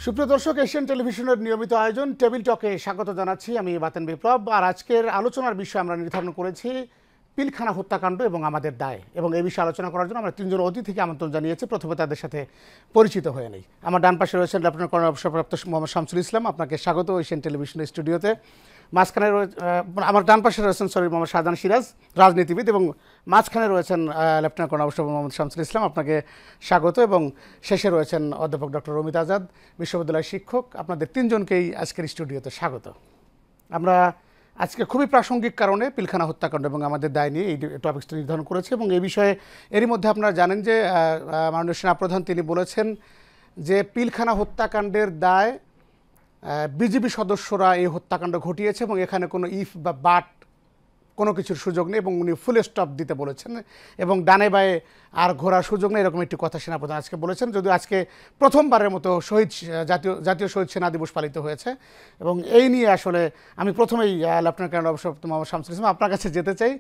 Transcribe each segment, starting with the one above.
সুপ্রিয় দর্শক, এশিয়ান টেলিভিশনের নিয়মিত আয়োজন টেবিল টকে স্বাগত জানাচ্ছি। আমি বাতেন বিপ্লব। আর আজকের আলোচনার বিষয় আমরা নির্ধারণ করেছি পিলখানা হত্যাকাণ্ড এবং আমাদের দায়। এবং এই বিষয়ে আলোচনা করার জন্য আমরা তিনজন অতিথিকে আমন্ত্রণ জানিয়েছি। প্রথমে তাদের সাথে পরিচিত হয়ে নেই। আমার ডান পাশে রয়েছেন লেফটেন্যান্ট কর্নেল অবসরপ্রাপ্ত মোহাম্মদ শামসুল ইসলাম, আপনাকে স্বাগত এশিয়ান টেলিভিশনের স্টুডিওতে। মাঝখানে আমার ডান পাশে রয়েছেন মোহাম্মদ শাহজাহান সিরাজ, রাজনীতিবিদ, এবং মাঝখানে রয়েছেন লেফটেন্যান্ট কর্নেল অবসরপ্রাপ্ত মোহাম্মদ শামসুল ইসলাম, আপনাকে স্বাগত। এবং শেষে রয়েছেন অধ্যাপক ডক্টর রমিত আজাদ, বিশ্ববিদ্যালয়ের শিক্ষক। আপনাদের তিনজনকেই আজকের স্টুডিওতে স্বাগত। আমরা আজকে খুবই প্রাসঙ্গিক কারণে পিলখানা হত্যাকাণ্ড এবং আমাদের দায় নিয়ে এই টপিকসটি নির্ধারণ করেছি। এবং এই বিষয়ে এরই মধ্যে আপনারা জানেন যে মাননীয় সেনাপ্রধান তিনি বলেছেন যে পিলখানা হত্যাকাণ্ডের দায় বিজিবি সদস্যরা এই হত্যাকাণ্ড ঘটিয়েছে এবং এখানে কোনো ইফ বা বাট কোনো কিছুর সুযোগ নেই, এবং উনি ফুল স্টপ দিতে বলেছেন এবং ডানে বায়ে আর ঘোরার সুযোগ নেই, এরকম একটি কথা সেনাপ্রধান আজকে বলেছেন। যদিও আজকে প্রথমবারের মতো জাতীয় শহীদ সেনা দিবস পালিত হয়েছে। এবং এই নিয়ে আসলে আমি প্রথমেই লেফটেন্যান্ট কর্নেল অবসরপ্রাপ্ত মোহাম্মদ শামসুল ইসলাম আপনার কাছে যেতে চাই।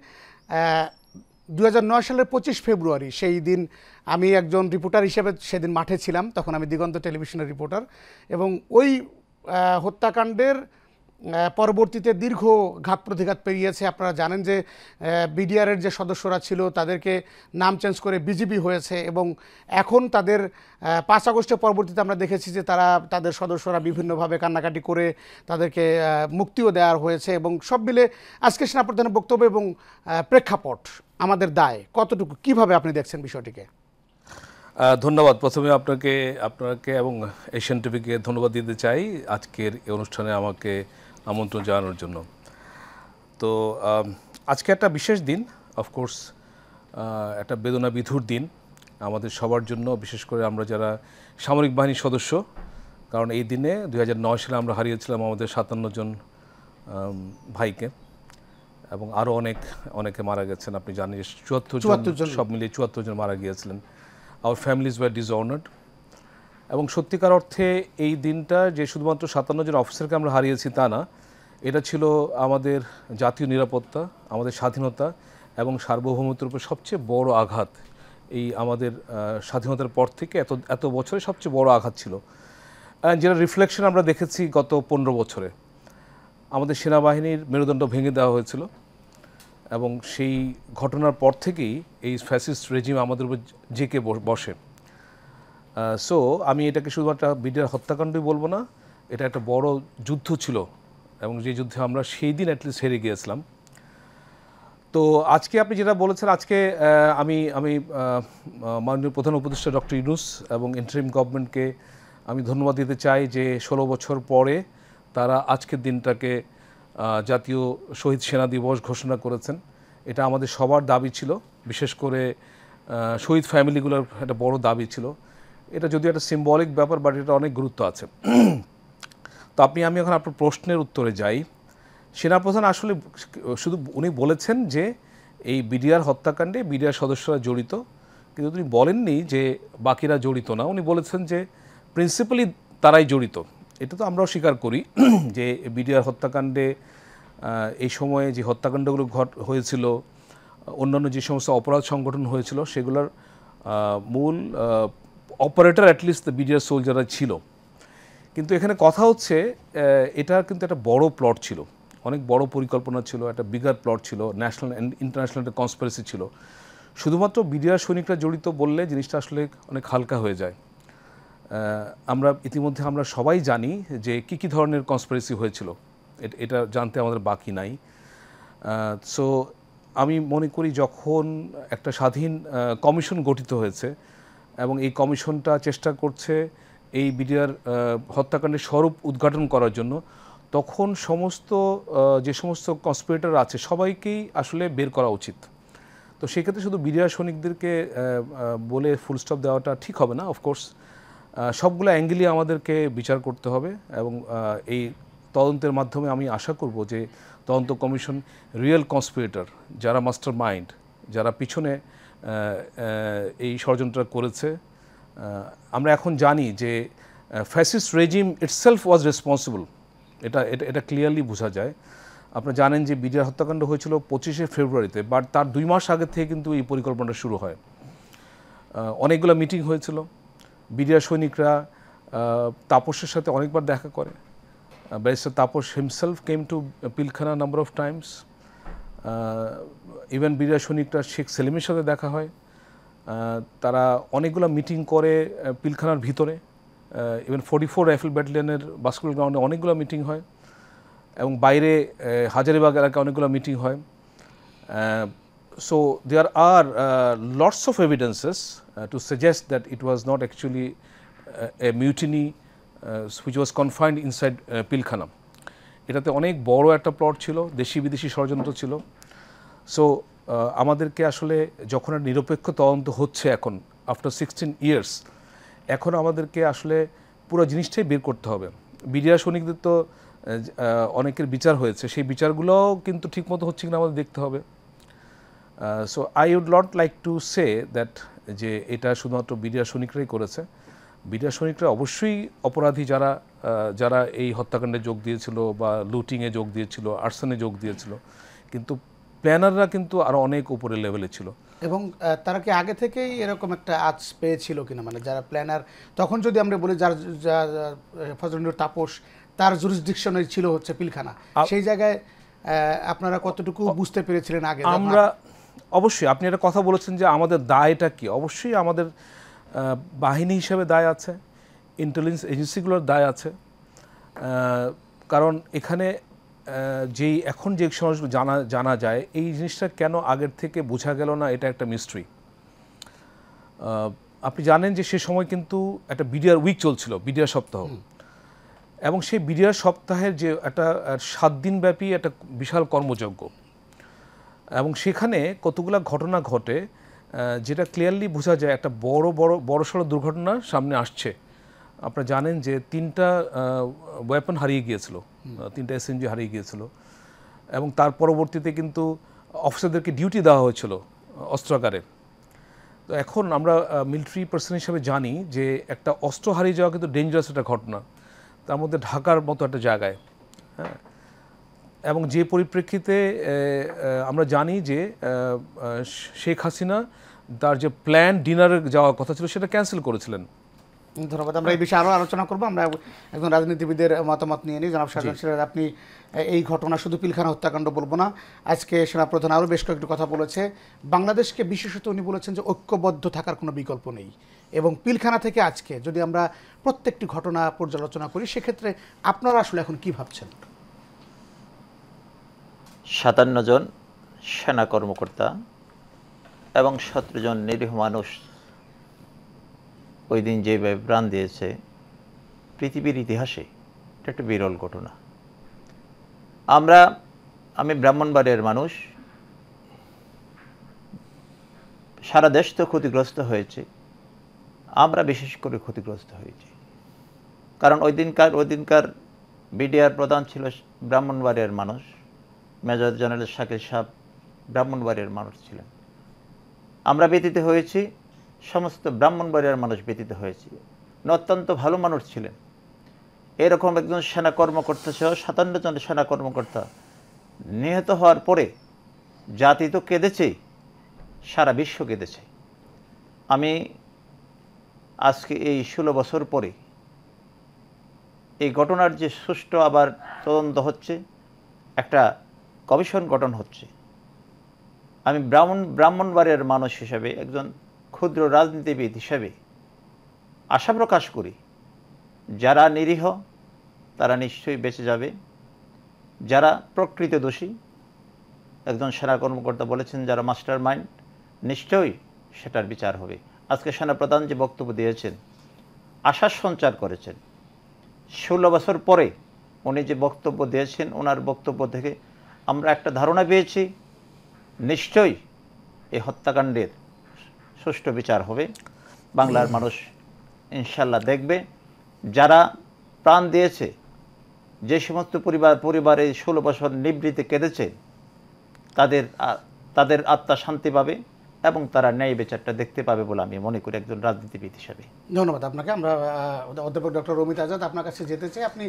2009 সালের 25 ফেব্রুয়ারি সেই দিন আমি একজন রিপোর্টার হিসেবে সেদিন মাঠে ছিলাম, তখন আমি দিগন্ত টেলিভিশনের রিপোর্টার। এবং ওই হত্যাকাণ্ডের পরবর্তীতে দীর্ঘ ঘাত প্রতিঘাত পেরিয়েছে। আপনারা জানেন যে বিডিআরের যে সদস্যরা ছিল তাদেরকে নাম চেঞ্জ করে বিজিবি হয়েছে, এবং এখন তাদের 5 আগস্টের পরবর্তীতে আমরা দেখেছি যে তাদের সদস্যরা বিভিন্নভাবে কান্নাকাটি করে তাদেরকে মুক্তিও দেওয়া হয়েছে। এবং সব মিলে আজকে সেনাপ্রধানের বক্তব্য এবং প্রেক্ষাপট আমাদের দায় কতটুকু, কিভাবে আপনি দেখছেন বিষয়টিকে? ধন্যবাদ। প্রথমে আপনাকে এবং এশিয়ান টিভিকে ধন্যবাদ দিতে চাই আজকের এই অনুষ্ঠানে আমাকে আমন্ত্রণ জানানোর জন্য। তো আজকে একটা বিশেষ দিন, অফকোর্স একটা বেদনা বিধুর দিন আমাদের সবার জন্য, বিশেষ করে আমরা যারা সামরিক বাহিনীর সদস্য। কারণ এই দিনে 2009 সালে আমরা হারিয়েছিলাম আমাদের 57 জন ভাইকে, এবং আরও অনেকে মারা গেছেন। আপনি জানেন 74 জন, সব মিলিয়ে 74 জন মারা গিয়েছিলেন। Our families were dishonoured. এবং সত্যিকার অর্থে এই দিনটা যে শুধুমাত্র 57 জন অফিসারকে আমরা হারিয়েছি তা না, এটা ছিল আমাদের জাতীয় নিরাপত্তা, আমাদের স্বাধীনতা এবং সার্বভৌমত্বের উপর সবচেয়ে বড় আঘাত। এই আমাদের স্বাধীনতার পর থেকে এত বছরে সবচেয়ে বড় আঘাত ছিল, যেটা রিফ্লেকশন আমরা দেখেছি গত 15 বছরে। আমাদের সেনাবাহিনীর মেরুদণ্ড ভেঙে দেওয়া হয়েছিল, এবং সেই ঘটনার পর থেকেই এই ফ্যাসিস্ট রেজিম আমাদের উপর জেকে বসে। সো আমি এটাকে শুধুমাত্র বিডিআর হত্যাকাণ্ডই বলবো না, এটা একটা বড় যুদ্ধ ছিল, এবং যে যুদ্ধে আমরা সেই দিন অ্যাটলিস্ট হেরে গিয়েছিলাম। তো আজকে আপনি যেটা বলেছেন, আজকে আমি মাননীয় প্রধান উপদেষ্টা ডক্টর ইউনূস এবং ইন্টারিম গভর্নমেন্টকে আমি ধন্যবাদ দিতে চাই যে 16 বছর পরে তারা আজকের দিনটাকে জাতীয় শহীদ সেনা দিবস ঘোষণা করেছেন। এটা আমাদের সবার দাবি ছিল, বিশেষ করে শহীদ ফ্যামিলিগুলোর একটা বড় দাবি ছিল। এটা যদিও একটা সিম্বলিক ব্যাপার, বাট এটা অনেক গুরুত্ব আছে। তো আমি এখন আপনার প্রশ্নের উত্তরে যাই। সেনাপ্রধান আসলে শুধু উনি বলেছেন যে এই বিডিআর হত্যাকাণ্ডে বিডিআর সদস্যরা জড়িত, কিন্তু উনি বলেননি যে বাকিরা জড়িত না। উনি বলেছেন যে প্রিন্সিপালি তারাই জড়িত। এটা তো আমরাও স্বীকার করি যে বিডিআর হত্যাকাণ্ডে এই সময়ে যে হত্যাকাণ্ডগুলো হয়েছিল, অন্যান্য যে সমস্ত অপরাধ সংগঠন হয়েছিল, সেগুলোর মূল অপারেটর অ্যাটলিস্ট বিডিআর সোলজাররা ছিল। কিন্তু এখানে কথা হচ্ছে এটা কিন্তু একটা বড় প্লট ছিল, অনেক বড় পরিকল্পনা ছিল, একটা বিগার প্লট ছিল, ন্যাশনাল অ্যান্ড ইন্টারন্যাশনাল একটা কনস্পিরেসি ছিল। শুধুমাত্র বিডিআর সৈনিকরা জড়িত বললে জিনিসটা আসলে অনেক হালকা হয়ে যায়। ইতিমধ্যে আমরা সবাই জানি যে কী ধরনের কনস্পিরেসি হয়েছিল, এটা জানতে আমাদের বাকি নাই। সো আমি মনে করি যখন একটা স্বাধীন কমিশন গঠিত হয়েছে এবং এই কমিশনটা চেষ্টা করছে এই বিডিআর হত্যাকাণ্ডের স্বরূপ উদ্ঘাটন করার জন্য, তখন যে সমস্ত কনস্পিরেটর আছে সবাইকেই আসলে বের করা উচিত। তো সেক্ষেত্রে শুধু বিডিআর সৈনিকদেরকে বলে ফুল স্টপ দেওয়াটা ঠিক হবে না। অফকোর্স সবগুলো অ্যাঙ্গেলই আমাদেরকে বিচার করতে হবে, এবং এই তদন্তের মাধ্যমে আমি আশা করব যে তদন্ত কমিশন রিয়েল কনস্পিরেটর, যারা মাস্টার মাইন্ড, যারা পিছনে এই ষড়যন্ত্র করেছে। আমরা এখন জানি যে ফ্যাসিস্ট রেজিম ইটসেলফ ওয়াজ রেসপন্সিবল, এটা ক্লিয়ারলি বোঝা যায়। আপনারা জানেন যে বিডিআর হত্যাকাণ্ড হয়েছিল 25শে ফেব্রুয়ারিতে, বাট তার 2 মাস আগে থেকে কিন্তু এই পরিকল্পনাটা শুরু হয়। অনেকগুলো মিটিং হয়েছিল, বিডিআর সৈনিকরা তাপসের সাথে অনেকবার দেখা করে। Barrister Tapas himself came to Pilkhana number of times. Even BDR সৈনিকরা শেখ সেলিমের সাথে দেখা হয়। তারা অনেকগুলো মিটিং করে পিলখানার ভিতরে, ইভেন 44 রাইফেল ব্যাটালিয়নের বাস্কেটবল গ্রাউন্ডে অনেকগুলো মিটিং হয়, এবং বাইরে হাজারিবাগ এলাকায় অনেকগুলো মিটিং হয়। So there are lots of evidences to suggest that it was not actually a mutiny which was confined inside Pilkhana. এটাতে অনেক বড় একটা প্লট ছিল, দেশি বিদেশি ষড়যন্ত্র ছিল। সো আমাদেরকে আসলে যখন আর নিরপেক্ষ তদন্ত হচ্ছে এখন আফটার 16 ইয়ার্স, এখন আমাদেরকে আসলে পুরো জিনিসটাই বের করতে হবে। বিডিআর সৈনিকদের তো অনেকের বিচার হয়েছে, সেই বিচারগুলোও কিন্তু ঠিকমতো হচ্ছে কিনা আমাদের দেখতে হবে। So I would not like to say that যে এটা শুধুমাত্র বিডিআর সৈনিকরাই করেছে। বিডিআর সৈনিকরা অবশ্যই অপরাধী, যারা এই হত্যাকাণ্ডে যোগ দিয়েছিল বা লুটিংয়ে যোগ দিয়েছিল, আর্সনে যোগ দিয়েছিল, কিন্তু প্ল্যানাররা কিন্তু আরও অনেক উপরে লেভেলে ছিল। এবং তারা কি আগে থেকেই এরকম একটা আজ পেয়েছিল কিনা, মানে যারা প্ল্যানার, তখন যদি আমরা বলি যার ফজলুর তাপস তার জুরিসডিকশনে ছিল হচ্ছে পিলখানা, সেই জায়গায় আপনারা কতটুকু বুঝতে পেরেছিলেন আগে? আমরা অবশ্যই, আপনি একটা কথা বলেছেন যে আমাদের দায়টা কি, অবশ্যই আমাদের বাহিনী হিসেবে দায় আছে, ইন্টেলিজেন্স এজেন্সিগুলোর দায় আছে। কারণ এখানে এখন যে সমস্ত জানা যায়, এই জিনিসটা কেন আগের থেকে বোঝা গেল না, এটা একটা মিস্ট্রি। আপনি জানেন যে সে সময় কিন্তু একটা বিডিআর উইক চলছিল, বিডিআর সপ্তাহ, এবং সেই বিডিআর সপ্তাহের যে একটা 7 দিন ব্যাপী একটা বিশাল কর্মযজ্ঞ, এবং সেখানে কতগুলো ঘটনা ঘটে যেটা ক্লিয়ারলি বোঝা যায় একটা বড়সড় দুর্ঘটনা সামনে আসছে। আপনারা জানেন যে 3টা ওয়েপন হারিয়ে গিয়েছিল, 3টা এসএমজি হারিয়ে গিয়েছিল, এবং তার পরবর্তীতে কিন্তু অফিসারদেরকে ডিউটি দেওয়া হয়েছিল অস্ত্রাগারে। তো এখন আমরা মিলিটারি পার্সন হিসেবে জানি যে একটা অস্ত্র হারিয়ে যাওয়া কিন্তু ডেঞ্জারাস একটা ঘটনা, তার মধ্যে ঢাকার মতো একটা জায়গায়। হ্যাঁ, এবং যে পরিপ্রেক্ষিতে আমরা জানি যে শেখ হাসিনা তার যে প্ল্যান ডিনারে যাওয়ার কথা ছিল সেটা ক্যান্সেল করেছিলেন। ধন্যবাদ। আমরা এই বিষয়ে আরও আলোচনা করবো। আমরা একজন রাজনীতিবিদের মতামত নিয়ে নিই। জনাব শাহজাহান সিরাজ, আপনি এই ঘটনা শুধু পিলখানা হত্যাকাণ্ড বলবো না, আজকে সেনাপ্রধান আরও বেশ কয়েকটি কথা বলেছে। বাংলাদেশকে বিশেষত উনি বলেছেন যে ঐক্যবদ্ধ থাকার কোনো বিকল্প নেই, এবং পিলখানা থেকে আজকে যদি আমরা প্রত্যেকটি ঘটনা পর্যালোচনা করি, সেক্ষেত্রে আপনারা আসলে এখন কি ভাবছেন? 57 জন সেনা কর্মকর্তা এবং 17 জন নিরীহ মানুষ ওই দিন যেভাবে প্রাণ দিয়েছে, পৃথিবীর ইতিহাসে এটা একটা বিরল ঘটনা। আমি ব্রাহ্মণবাড়িয়ার মানুষ, সারা দেশ তো ক্ষতিগ্রস্ত হয়েছে, আমরা বিশেষ করে ক্ষতিগ্রস্ত হয়েছি। কারণ ওই দিনকার বিডিআর প্রধান ছিল ব্রাহ্মণবাড়িয়ার মানুষ, মেজর জেনারেল শাকির সাহেব ব্রাহ্মণবাড়িয়ার মানুষ ছিলেন। আমরা ব্যতীত হয়েছি, সমস্ত ব্রাহ্মণবাড়িয়ার মানুষ ব্যতীত হয়েছে। অত্যন্ত ভালো মানুষ ছিলেন। এরকম একজন সেনা কর্মকর্তা সহ 57 জন সেনা কর্মকর্তা নিহত হওয়ার পরে জাতি তো কেঁদেছেই, সারা বিশ্ব কেঁদেছে। আমি আজকে এই 16 বছর পরে এই ঘটনার যে সুষ্ঠু আবার তদন্ত হচ্ছে, একটা কমিশন গঠন হচ্ছে, আমি ব্রাহ্মণবাড়িয়ার মানুষ হিসেবে, একজন ক্ষুদ্র রাজনীতিবিদ হিসেবে আশা প্রকাশ করি যারা নিরীহ তারা নিশ্চয়ই বেঁচে যাবে, যারা প্রকৃত দোষী, একজন সেনা কর্মকর্তা বলেছেন যারা মাস্টার মাইন্ড, নিশ্চয়ই সেটার বিচার হবে। আজকে সেনাপ্রধান যে বক্তব্য দিয়েছেন, আশার সঞ্চার করেছেন। 16 বছর পরে উনি যে বক্তব্য দিয়েছেন, ওনার বক্তব্য থেকে আমরা একটা ধারণা পেয়েছি নিশ্চয়ই এই হত্যাকাণ্ডের সুষ্ঠু বিচার হবে। বাংলার মানুষ ইনশাল্লাহ দেখবে, যারা প্রাণ দিয়েছে, যে সমস্ত পরিবারে 16 বছর নিবৃত্তি কেঁদেছে, তাদের আত্মা শান্তি পাবে এবং তারা ন্যায় বিচারটা দেখতে পাবে বলে আমি মনে করি একজন রাজনীতিবিদ হিসাবে। ধন্যবাদ আপনাকে। আমরা অধ্যাপক ডক্টর রমিত আজাদ আপনার কাছে যেতে চাই। আপনি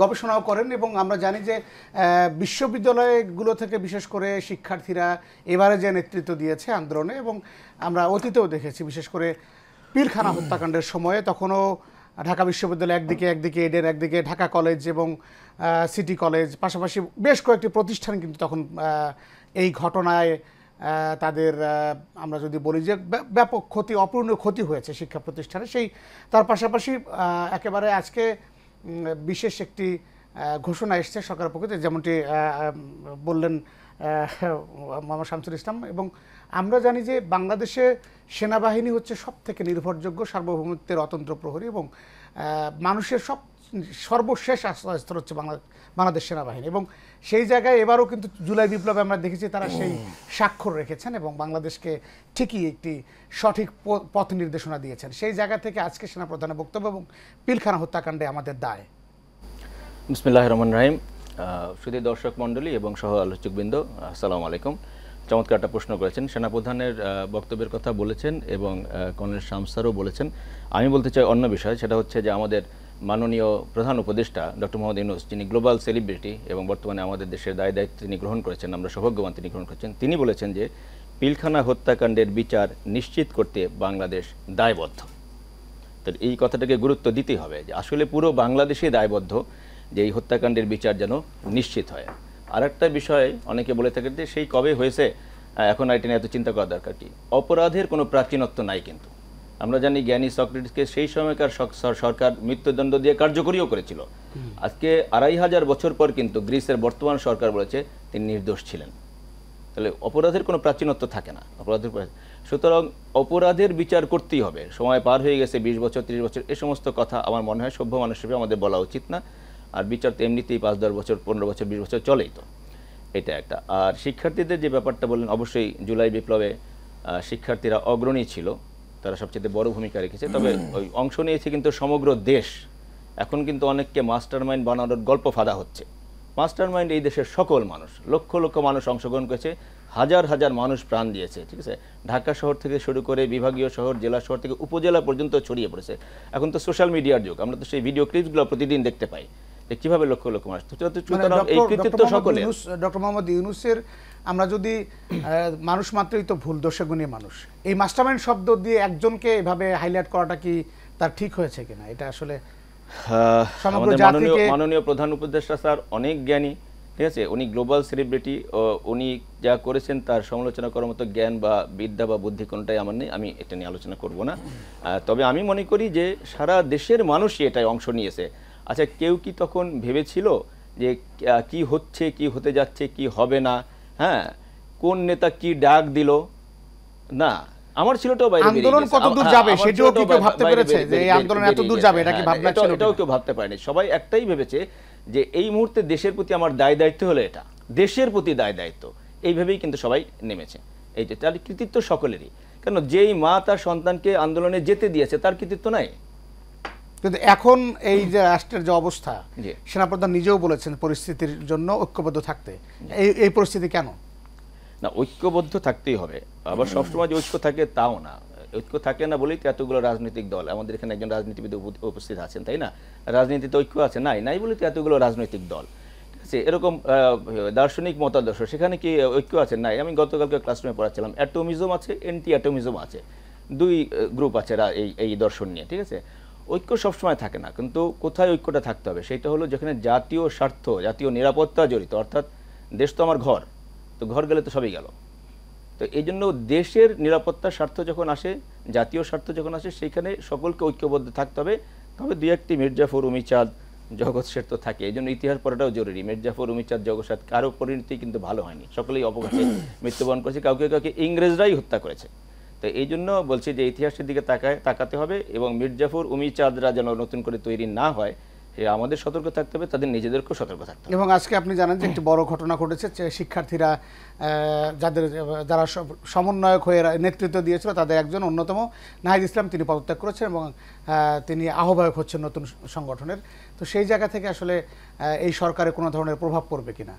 গবেষণাও করেন এবং আমরা জানি যে বিশ্ববিদ্যালয়গুলো থেকে বিশেষ করে শিক্ষার্থীরা এবারে যে নেতৃত্ব দিয়েছে আন্দোলনে, এবং আমরা অতীতেও দেখেছি বিশেষ করে পিলখানা হত্যাকাণ্ডের সময়ে তখনও ঢাকা বিশ্ববিদ্যালয় একদিকে এডেন, একদিকে ঢাকা কলেজ এবং সিটি কলেজ, পাশাপাশি বেশ কয়েকটি প্রতিষ্ঠান কিন্তু তখন এই ঘটনায় তাদের আমরা যদি বলি যে ব্যাপক ক্ষতি, অপূরণীয় ক্ষতি হয়েছে শিক্ষা প্রতিষ্ঠানে। তার পাশাপাশি একেবারে আজকে বিশেষ একটি ঘোষণা এসছে সরকারের পক্ষ থেকে, যেমনটি বললেন মোহাম্মদ শামসুল ইসলাম। এবং আমরা জানি যে বাংলাদেশে সেনাবাহিনী হচ্ছে সব থেকে নির্ভরযোগ্য সার্বভৌমত্বের অতন্ত্র প্রহরী এবং মানুষের সর্বশেষ আশ্রয়স্থল হচ্ছে বাংলাদেশ সেনাবাহিনী। এবং সেই জায়গায় এবারও কিন্তু জুলাই বিপ্লবে আমরা দেখেছি তারা সেই স্বাক্ষর রেখেছেন এবং বাংলাদেশকে ঠিকই একটি সঠিক পথ নির্দেশনা দিয়েছেন। সেই জায়গা থেকে আজকে সেনাপ্রধানের বক্তব্য এবং পিলখানা হত্যাকাণ্ডে আমাদের দায়। বিসমিল্লাহির রহমানির রহিম। শুধু দর্শক মণ্ডলী এবং সহ আলোচকবৃন্দ, আসসালামু আলাইকুম। চমৎকার একটা প্রশ্ন করেছেন। সেনাপ্রধানের বক্তব্যের কথা বলেছেন এবং কর্নেল শামসারও বলেছেন। আমি বলতে চাই অন্য বিষয়, সেটা হচ্ছে যে আমাদের মাননীয় প্রধান উপদেষ্টা ডক্টর মোহাম্মদ ইউনূস, যিনি গ্লোবাল সেলিব্রিটি এবং বর্তমানে আমাদের দেশের দায়িত্ব তিনি গ্রহণ করেছেন, আমরা সৌভাগ্যবান তিনি গ্রহণ করেছেন। তিনি বলেছেন যে পিলখানা হত্যাকাণ্ডের বিচার নিশ্চিত করতে বাংলাদেশ দায়বদ্ধ। তো এই কথাটাকে গুরুত্ব দিতেই হবে যে আসলে পুরো বাংলাদেশই দায়বদ্ধ যে এই হত্যাকাণ্ডের বিচার যেন নিশ্চিত হয়। আর একটা বিষয় অনেকে বলে থাকেন যে সেই কবে হয়েছে, এখন এটা নিয়ে এত চিন্তা করা দরকার কি? অপরাধের কোনো প্রাচীনত্ব নাই। কিন্তু আমরা জানি জ্ঞানী সক্রেটিসকে সেই সময়কার সরকার মৃত্যুদণ্ড দিয়ে কার্যকরীও করেছিল। আজকে 2500 বছর পর কিন্তু গ্রিসের বর্তমান সরকার বলেছে তিনি নির্দোষ ছিলেন। তাহলে অপরাধের কোনো প্রাচীনত্ব থাকে না। সুতরাং অপরাধের বিচার করতেই হবে। সময় পার হয়ে গেছে 20 বছর 30 বছর, এ সমস্ত কথা আমার মনে হয় সভ্য মানুষ হিসেবে আমাদের বলা উচিত না। আর বিচার তো এমনিতেই 5-10 বছর 15 বছর 20 বছর চলেই তো, এটা একটা। আর শিক্ষার্থীদের যে ব্যাপারটা বললেন, অবশ্যই জুলাই বিপ্লবে শিক্ষার্থীরা অগ্রণী ছিল, তারা সবচেয়ে বড় ভূমিকা রেখেছে। তবে ওই অংশ নিয়েছে কিন্তু সমগ্র দেশ। এখন কিন্তু অনেককে মাস্টার মাইন্ড বানানোর গল্প ফাঁদা হচ্ছে। মাস্টার মাইন্ড এই দেশের সকল মানুষ, লক্ষ লক্ষ মানুষ অংশগ্রহণ করেছে, হাজার হাজার মানুষ প্রাণ দিয়েছে, ঠিক আছে। ঢাকা শহর থেকে শুরু করে বিভাগীয় শহর, জেলা শহর থেকে উপজেলা পর্যন্ত ছড়িয়ে পড়েছে। এখন তো সোশ্যাল মিডিয়ার যুগ, আমরা তো সেই ভিডিও ক্লিপসগুলো প্রতিদিন দেখতে পাই যে কিভাবে লক্ষ লক্ষ মানুষ। এই কৃতিত্ব সকলে। ডক্টর মোহাম্মদ ইউনূসের আমরা যদি মানুষ মাত্রই তো ভুল, দোষে গুণী মানুষ, এই মাস্টারমাইন্ড শব্দ দিয়ে একজনকে এভাবে হাইলাইট করাটা কি তার ঠিক হয়েছে কিনা? এটা আসলে মাননীয় প্রধান উপদেষ্টা স্যার অনেক জ্ঞানী, ঠিক আছে। উনি গ্লোবাল সেলিব্রিটি, উনি যা করেছেন তার সমালোচনা করার মতো জ্ঞান বা বিদ্যা বা বুদ্ধি কোনটাই আমার নেই, আমি এটা নিয়ে আলোচনা করব না। তবে আমি মনে করি যে সারা দেশের মানুষই এটাই অংশ নিয়েছে। আচ্ছা, কেউ কি তখন ভেবেছিল যে কি হচ্ছে, কি হতে যাচ্ছে, কি হবে না? হ্যাঁ, কোন নেতা কি ডাক দিল? না, আমার ছিলটাও বাইরে, আন্দোলন কত দূর যাবে সেটাও কি কেউ ভাবতে পেরেছে যে এই আন্দোলন এত দূর যাবে? এটা কি ভাবনা ছিল? এটাও কেউ ভাবতে পারেনি। সবাই একটাই ভেবেছে যে এই মুহূর্তে দেশের প্রতি আমার দায় দায়িত্ব হলো এটা, দেশের প্রতি দায় দায়িত্ব, এইভাবেই কিন্তু সবাই নেমেছে। এই যে তার কৃতিত্ব সকলেরই। কেন, যেই মা তার সন্তানকে আন্দোলনে যেতে দিয়েছে তার কৃতিত্ব নাই? কিন্তু এখন এই যে রাষ্ট্রের যে অবস্থা, সেনাপ্রধান নিজেও বলেছেন পরিস্থিতির জন্য ঐক্যবদ্ধ থাকতে। এই পরিস্থিতি কেন? না, ঐক্যবদ্ধ থাকতেই হবে। আবার সবসময় যে ঐক্য থাকে তাও না। ঐক্য থাকে না বলেই তো এতগুলো রাজনৈতিক দল। আমাদের এখানে একজন রাজনীতিবিদ উপস্থিত আছেন, তাই না? রাজনীতিতে ঐক্য আছে? নাই বলে তো এতগুলো রাজনৈতিক দল, ঠিক আছে। এরকম দার্শনিক মতাদর্শ, সেখানে কি ঐক্য আছে? নাই। আমি গতকালকে ক্লাসরুমে পড়াচ্ছিলাম, অ্যাটমিজম আছে, অ্যান্টি অ্যাটমিজম আছে, দুই গ্রুপ আছে এই দর্শন নিয়ে, ঠিক আছে। ঐক্য সবসময় থাকে না, কিন্তু কোথায় ঐক্যটা থাকতে হবে সেটা হলো যেখানে জাতীয় স্বার্থ, জাতীয় নিরাপত্তা জড়িত। অর্থাৎ দেশ তো আমার ঘর, তো ঘর গেলে তো সবই গেল। তো এই জন্য দেশের নিরাপত্তার স্বার্থ যখন আসে, জাতীয় স্বার্থ যখন আসে, সেখানে সকলকে ঐক্যবদ্ধ থাকতে হবে। তবে দুই একটি মির্জাফর, উমিচাঁদ, জগৎ শেঠ তো থাকে, এই জন্য ইতিহাস পড়াটাও জরুরি। মির্জাফর, উমিচাঁদ, জগৎ শেঠ কারো পরিণতি কিন্তু ভালো হয়নি, সকলেই অপঘাতে মৃত্যুবরণ করেছে, কাউকে কাউকে ইংরেজরাই হত্যা করেছে। তো এই জন্য বলছি যে ইতিহাসের দিকে তাকাতে হবে এবং মির্জাফর, উমিচাঁদরা যেন নতুন করে তৈরি না হয়, আমাদের সতর্ক থাকতে হবে, তাদের নিজেদেরকেও সতর্ক থাকতে হবে। এবং আজকে আপনি জানেন যে একটি বড় ঘটনা ঘটেছে, শিক্ষার্থীরা যারা সমন্বয়ক হয়ে নেতৃত্ব দিয়েছিল তাদের একজন অন্যতম নাহিদ ইসলাম, তিনি পদত্যাগ করেছেন এবং তিনি আহ্বায়ক হচ্ছেন নতুন সংগঠনের। তো সেই জায়গা থেকে আসলে এই সরকারে কোনো ধরনের প্রভাব পড়বে কিনা?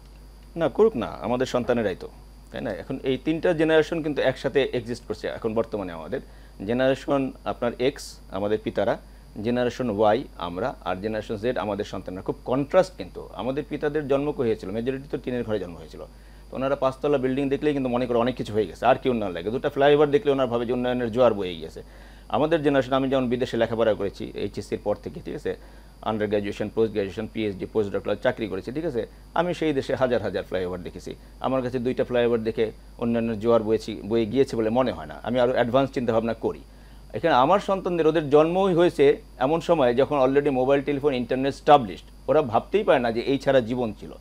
না, করুক না, আমাদের সন্তানেরাই তো, তাই না? এখন এই তিনটা জেনারেশন কিন্তু একসাথে এক্সিস্ট করছে এখন বর্তমানে। আমাদের জেনারেশন আপনার এক্স আমাদের পিতারা, জেনারেশন ওয়াই আমরা, আর জেনারেশন জেড আমাদের সন্তানরা। খুব কন্ট্রাস্ট কিন্তু। আমাদের পিতাদের জন্ম হয়েছিল, মেজরিটি তো টিনের ঘরে জন্ম হয়েছিল, তো ওনারা 5 তলা বিল্ডিং দেখলেই কিন্তু মনে করে অনেক কিছু হয়ে গেছে, আর কি উন্নয়ন লাগে। 2টা ফ্লাইওভার দেখলে ওনার ভাবে যে উন্নয়নের জোয়ার বয়ে গিয়েছে। আমাদের জেনারেশন, আমি যেমন বিদেশে লেখাপড়া করেছি এইচএসসির পর থেকে, ঠিক আছে, under graduation, post graduation, PhD, post doctoral চাকরি করেছি, ঠিক আছে, আমি সেই দেশে হাজার হাজার ফ্লাইওভার দেখেছি। আমার কাছে 2টা ফ্লাইওভার দেখে অন্যান্য জোয়ার বয়ে গিয়েছে বলে মনে হয় না। আমি আরও অ্যাডভান্স চিন্তাভাবনা করি। এখানে আমার সন্তানদের, ওদের জন্মই হয়েছে এমন সময় যখন already mobile, telephone, internet established. ওরা ভাবতেই পারে না যে এই ছাড়া জীবন ছিল।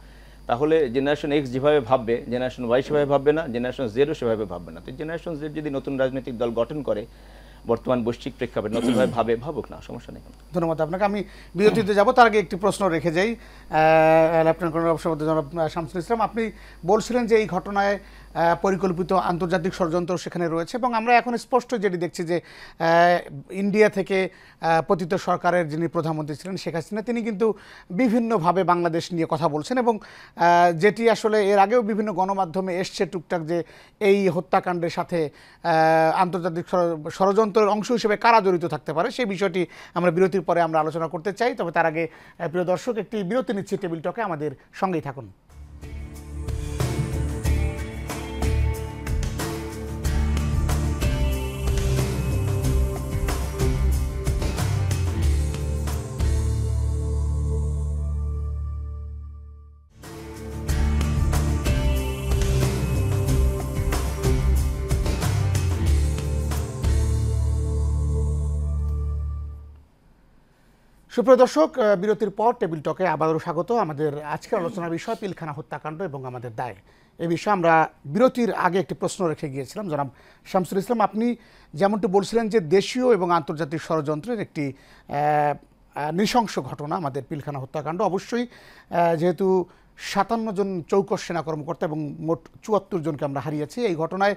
তাহলে জেনারেশন এক্স যেভাবে ভাববে, জেনারেশন ওয়াই সেভাবে ভাববে না, জেনারেশন জেডও সেভাবে ভাববে না। তো জেনারেশন জেড যদি নতুন রাজনৈতিক দল গঠন করে, বর্তমান বৈশ্বিক প্রেক্ষাপটে নতুনভাবে ভাবুক না, সমস্যা নেই। ধন্যবাদ আপনাকে। আমি বিরতিতে যাব, তার আগে একটি প্রশ্ন রেখে যাই। লেফটেন্যান্ট কর্নেল অবসরপ্রাপ্ত জনাব শামসুল ইসলাম, আপনি বলছিলেন যে এই ঘটনায় পরিকল্পিত আন্তর্জাতিক ষড়যন্ত্র সেখানে রয়েছে, এবং আমরা এখন স্পষ্ট যেটি দেখছি যে ইন্ডিয়া থেকে পতিত সরকারের যিনি প্রধানমন্ত্রী ছিলেন শেখ হাসিনা, তিনি কিন্তু বিভিন্নভাবে বাংলাদেশ নিয়ে কথা বলছেন, এবং যেটি আসলে এর আগেও বিভিন্ন গণমাধ্যমে এসছে টুকটাক, যে এই হত্যাকাণ্ডের সাথে আন্তর্জাতিক ষড়যন্ত্রের অংশ হিসেবে কারা জড়িত থাকতে পারে, সেই বিষয়টি আমরা বিরতির পরে আমরা আলোচনা করতে চাই। তবে তার আগে প্রিয় দর্শক, একটি বিরতি নিচ্ছি টেবিল টকে, আমাদের সঙ্গেই থাকুন। সুপ্রিয় দর্শক, বিরতির পর টেবিল টকে আবারও স্বাগত। আমাদের আজকের আলোচনার বিষয় পিলখানা হত্যাকাণ্ড এবং আমাদের দায়। এই বিষয়ে আমরা বিরতির আগে একটি প্রশ্ন রেখে গিয়েছিলাম। জনাব শামসুল ইসলাম, আপনি যেমনটি বলছিলেন যে দেশীয় এবং আন্তর্জাতিক ষড়যন্ত্রের একটি নৃশংস ঘটনা আমাদের পিলখানা হত্যাকাণ্ড। অবশ্যই যেহেতু 57 জন চৌকস সেনা কর্মকর্তা এবং মোট 74 জনকে আমরা হারিয়েছি এই ঘটনায়,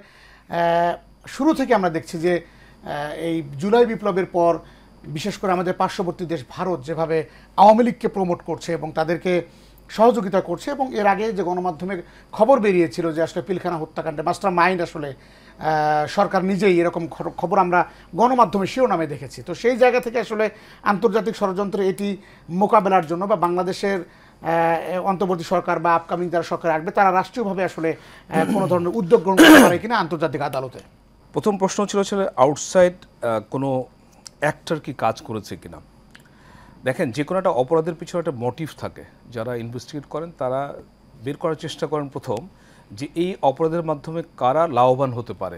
শুরু থেকে আমরা দেখছি যে এই জুলাই বিপ্লবের পর বিশেষ করে আমাদের পার্শ্ববর্তী দেশ ভারত যেভাবে আওয়ামী লীগকে প্রমোট করছে এবং তাদেরকে সহযোগিতা করছে, এবং এর আগে যে গণমাধ্যমে খবর বেরিয়েছিল যে আসলে পিলখানা হত্যাকাণ্ডে মাস্টার মাইন্ড আসলে সরকার নিজেই, এরকম খবর আমরা গণমাধ্যমে শিরোনামে দেখেছি। তো সেই জায়গা থেকে আসলে আন্তর্জাতিক ষড়যন্ত্র এটি মোকাবেলার জন্য বা বাংলাদেশের অন্তর্বর্তী সরকার বা আপকামিং যারা সরকার আসবে তারা রাষ্ট্রীয়ভাবে আসলে কোনো ধরনের উদ্যোগ গ্রহণ করতে পারে কিনা আন্তর্জাতিক আদালতে? প্রথম প্রশ্ন ছিল আউটসাইড কোনো অ্যাক্টর কি কাজ করেছে কিনা। দেখেন, যে কোনো একটা অপরাধের পিছনে একটা মোটিভ থাকে। যারা ইনভেস্টিগেট করেন তারা বের করার চেষ্টা করেন প্রথম যে এই অপরাধের মাধ্যমে কারা লাভবান হতে পারে।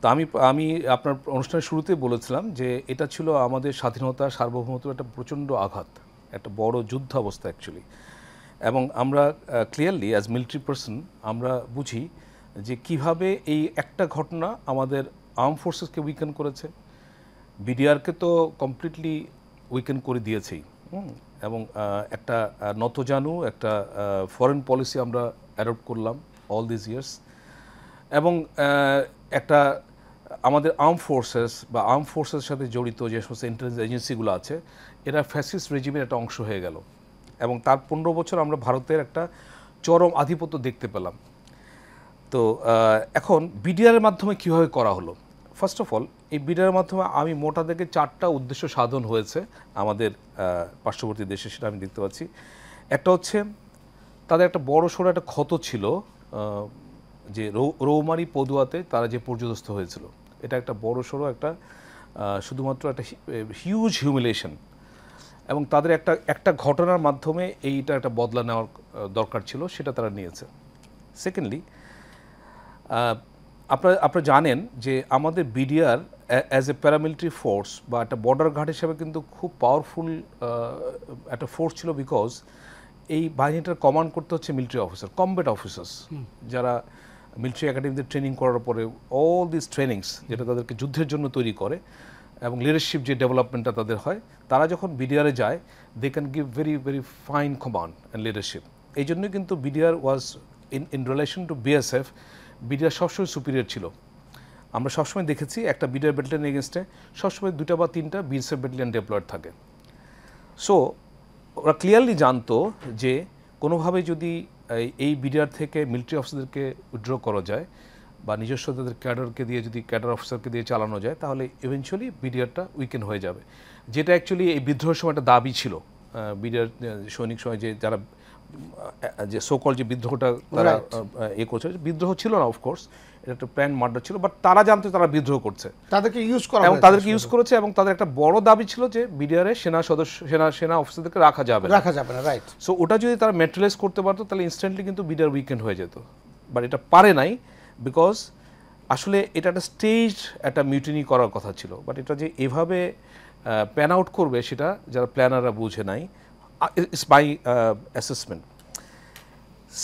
তো আমি আপনার অনুষ্ঠানের শুরুতেই বলেছিলাম যে এটা ছিল আমাদের স্বাধীনতা, সার্বভৌমত্বের একটা প্রচণ্ড আঘাত, একটা বড় যুদ্ধ অবস্থা অ্যাকচুয়ালি। এবং আমরা ক্লিয়ারলি অ্যাজ মিলিটারি পার্সন আমরা বুঝি যে কিভাবে এই একটা ঘটনা আমাদের আর্ম ফোর্সেসকে উইকেন করেছে, বিডিআরকে তো কমপ্লিটলি উইকেন করে দিয়েছেই, এবং একটা নতজানু একটা ফরেন পলিসি আমরা অ্যাডপ্ট করলাম অল দিস ইয়ার্স, এবং একটা আমাদের আর্ম ফোর্সেস বা আর্ম ফোর্সের সাথে জড়িত যে সমস্ত ইন্টেলিজেন্স এজেন্সিগুলো আছে এরা ফ্যাসিস্ট রেজিমের একটা অংশ হয়ে গেল, এবং তার 15 বছর আমরা ভারতের একটা চরম আধিপত্য দেখতে পেলাম। তো এখন বিডিআরের মাধ্যমে কীভাবে করা হলো? ফার্স্ট অফ অল, এই বিডিআরের মাধ্যমে আমি মোটা থেকে 4টা উদ্দেশ্য সাধন হয়েছে আমাদের পার্শ্ববর্তী দেশে, সেটা আমি দেখতে পাচ্ছি। একটা হচ্ছে তাদের একটা বড় সড়ো একটা ক্ষত ছিল, যে রৌমারি পদুয়াতে তারা যে পর্যদস্ত হয়েছিল, এটা একটা বড় সড়ো একটা শুধুমাত্র একটা হিউজ হিউমিলেশন, এবং তাদের একটা ঘটনার মাধ্যমে এইটা একটা বদলা নেওয়ার দরকার ছিল, সেটা তারা নিয়েছে। সেকেন্ডলি, আপনারা জানেন যে আমাদের BDR as a paramilitary force বা একটা বর্ডার গার্ড হিসেবে কিন্তু খুব পাওয়ারফুল একটা ফোর্স ছিল, বিকজ এই বাহিনীটার কমান্ড করতে হচ্ছে মিলিটারি অফিসার, কমব্যাট অফিসার্স, যারা মিলিটারি একাডেমিতে ট্রেনিং করার পরে অল দিস ট্রেনিংস যেটা তাদেরকে যুদ্ধের জন্য তৈরি করে, এবং লিডারশিপ যে ডেভেলপমেন্টটা তাদের হয়, তারা যখন বিডিআরে যায় they can give very very fine command and leadership. এই জন্যই কিন্তু BDR was in relation to BSF, BDR সবসময় সুপিরিয়র ছিল। আমরা সবসময় দেখেছি একটা বিডিআর ব্যাটালিয়ন এগেনস্টে সবসময় 2টা বা 3টা বিএসএফ ব্যাটালিয়ন ডেপ্লয়েড থাকে। সো ওরা ক্লিয়ারলি জানতো যে কোনোভাবে যদি এই বিডিআর থেকে মিলিটারি অফিসারদেরকে উইথড্র করা যায় বা নিজস্ব তাদের ক্যাডারকে দিয়ে যদি ক্যাডার অফিসারকে দিয়ে চালানো যায়, তাহলে ইভেনচুয়ালি বিডিআরটা উইকেন হয়ে যাবে, যেটা অ্যাকচুয়ালি এই বিদ্রোহের সময় একটা দাবি ছিল বিডিআর সৈনিক সময় যে যারা যে সোকল যে বিদ্রোহটা তারা করছে, বিদ্রোহ ছিল না অফকোর্স, এটা একটা প্ল্যান মার্ডার ছিল, বাট তারা জানতো তারা বিদ্রোহ করছে, তাদেরকে ইউজ করা এবং তাদেরকে ইউজ করেছে, এবং তাদের একটা বড় দাবি ছিল যে বিডিআর এর সেনা অফিসারদেরকে রাখা যাবে না, রাইট। সো ওটা যদি তারা ম্যাটেরিয়ালাইজ করতে পারতো তাহলে ইনস্ট্যান্টলি কিন্তু বিডিআর উইকেন্ড হয়ে যেত, বাট এটা পারে নাই, বিকজ আসলে এটা একটা স্টেজ একটা মিউটিনি করার কথা ছিল, বাট এটা যে এভাবে প্ল্যান আউট করবে সেটা যারা প্ল্যানাররা বুঝে নাই, ইটস মাই অ্যাসেসমেন্ট।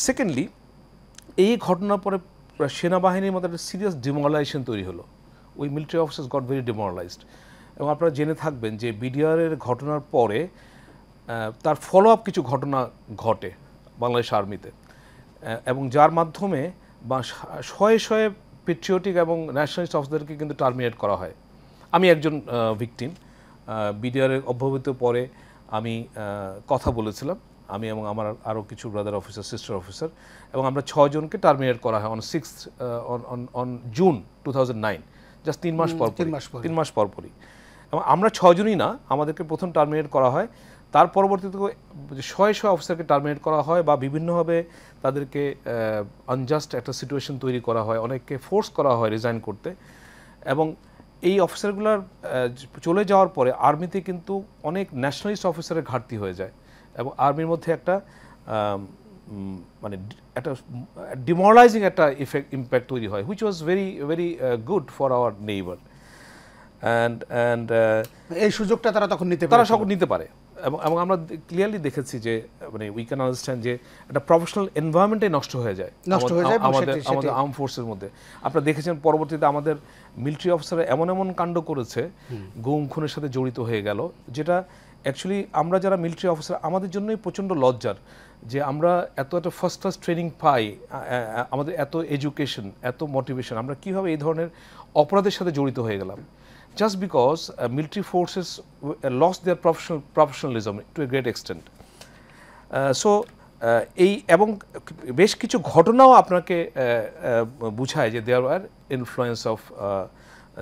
সেকেন্ডলি, এই ঘটনার পরে সেনাবাহিনীর মধ্যে একটা সিরিয়াস ডিমোরালাইজেশন তৈরি হলো, ওই military officers goat very demoralised, এবং আপনারা জেনে থাকবেন যে বিডিআরের ঘটনার পরে তার ফলো আপ কিছু ঘটনা ঘটে বাংলাদেশ আর্মিতে, এবং যার মাধ্যমে বা শয়ে শয়ে পেট্রিয়টিক এবং ন্যাশনালিস্ট অফিসারদেরকে কিন্তু টার্মিনেট করা হয়। আমি একজন ভিকটিম, বিডিআরের অভ্যুত্থানের পরে আমি কথা বলেছিলাম, আমি এবং আমার আরও কিছু ব্রাদার অফিসার, সিস্টার অফিসার, এবং আমরা 6 জনকে টার্মিনেট করা হয় অন জুন 2009, জাস্ট 3 মাস পরপরই, এবং আমরা 6 জনই না, আমাদেরকে প্রথম টার্মিনেট করা হয়, তার পরবর্তীতে শয়ে শয়ে অফিসারকে টার্মিনেট করা হয়, বা বিভিন্নভাবে তাদেরকে আনজাস্ট একটা সিচুয়েশন তৈরি করা হয়, অনেককে ফোর্স করা হয় রিজাইন করতে, এবং এই অফিসারগুলোর চলে যাওয়ার পরে আর্মিতে কিন্তু অনেক ন্যাশনালিস্ট অফিসারের ঘাটতি হয়ে যায়, এবং আর্মির মধ্যে একটা মানে একটা ডিমোরালাইজিং একটা ইম্প্যাক্ট তৈরি হয়, which was very very good for our neighbour, and এই সুযোগটা তারা তখন নিতে পারে, এবং আমরা ক্লিয়ারলি দেখেছি যে মানে উই ক্যান আন্ডারস্ট্যান্ড যে একটা প্রফেশনাল এনভায়রনমেন্টে নষ্ট হয়ে যায় আমাদের আর্ম ফোর্সের মধ্যে। আপনারা দেখেছেন পরবর্তীতে আমাদের মিলিটারি অফিসাররা এমন এমন কাণ্ড করেছে, গুম খুনের সাথে জড়িত হয়ে গেল, যেটা অ্যাকচুয়ালি আমরা যারা মিলিটারি অফিসার আমাদের জন্যই প্রচণ্ড লজ্জার, যে আমরা এত ফার্স্ট ক্লাস ট্রেনিং পাই, আমাদের এত এডুকেশন, এত মোটিভেশন, আমরা কীভাবে এই ধরনের অপরাধের সাথে জড়িত হয়ে গেলাম, just because military forces lost their professionalism to a great extent. এই এবং বেশ কিছু ঘটনাও আপনাকে বুঝায় যে দেয়ার আর ইনফ্লুয়েন্স অফ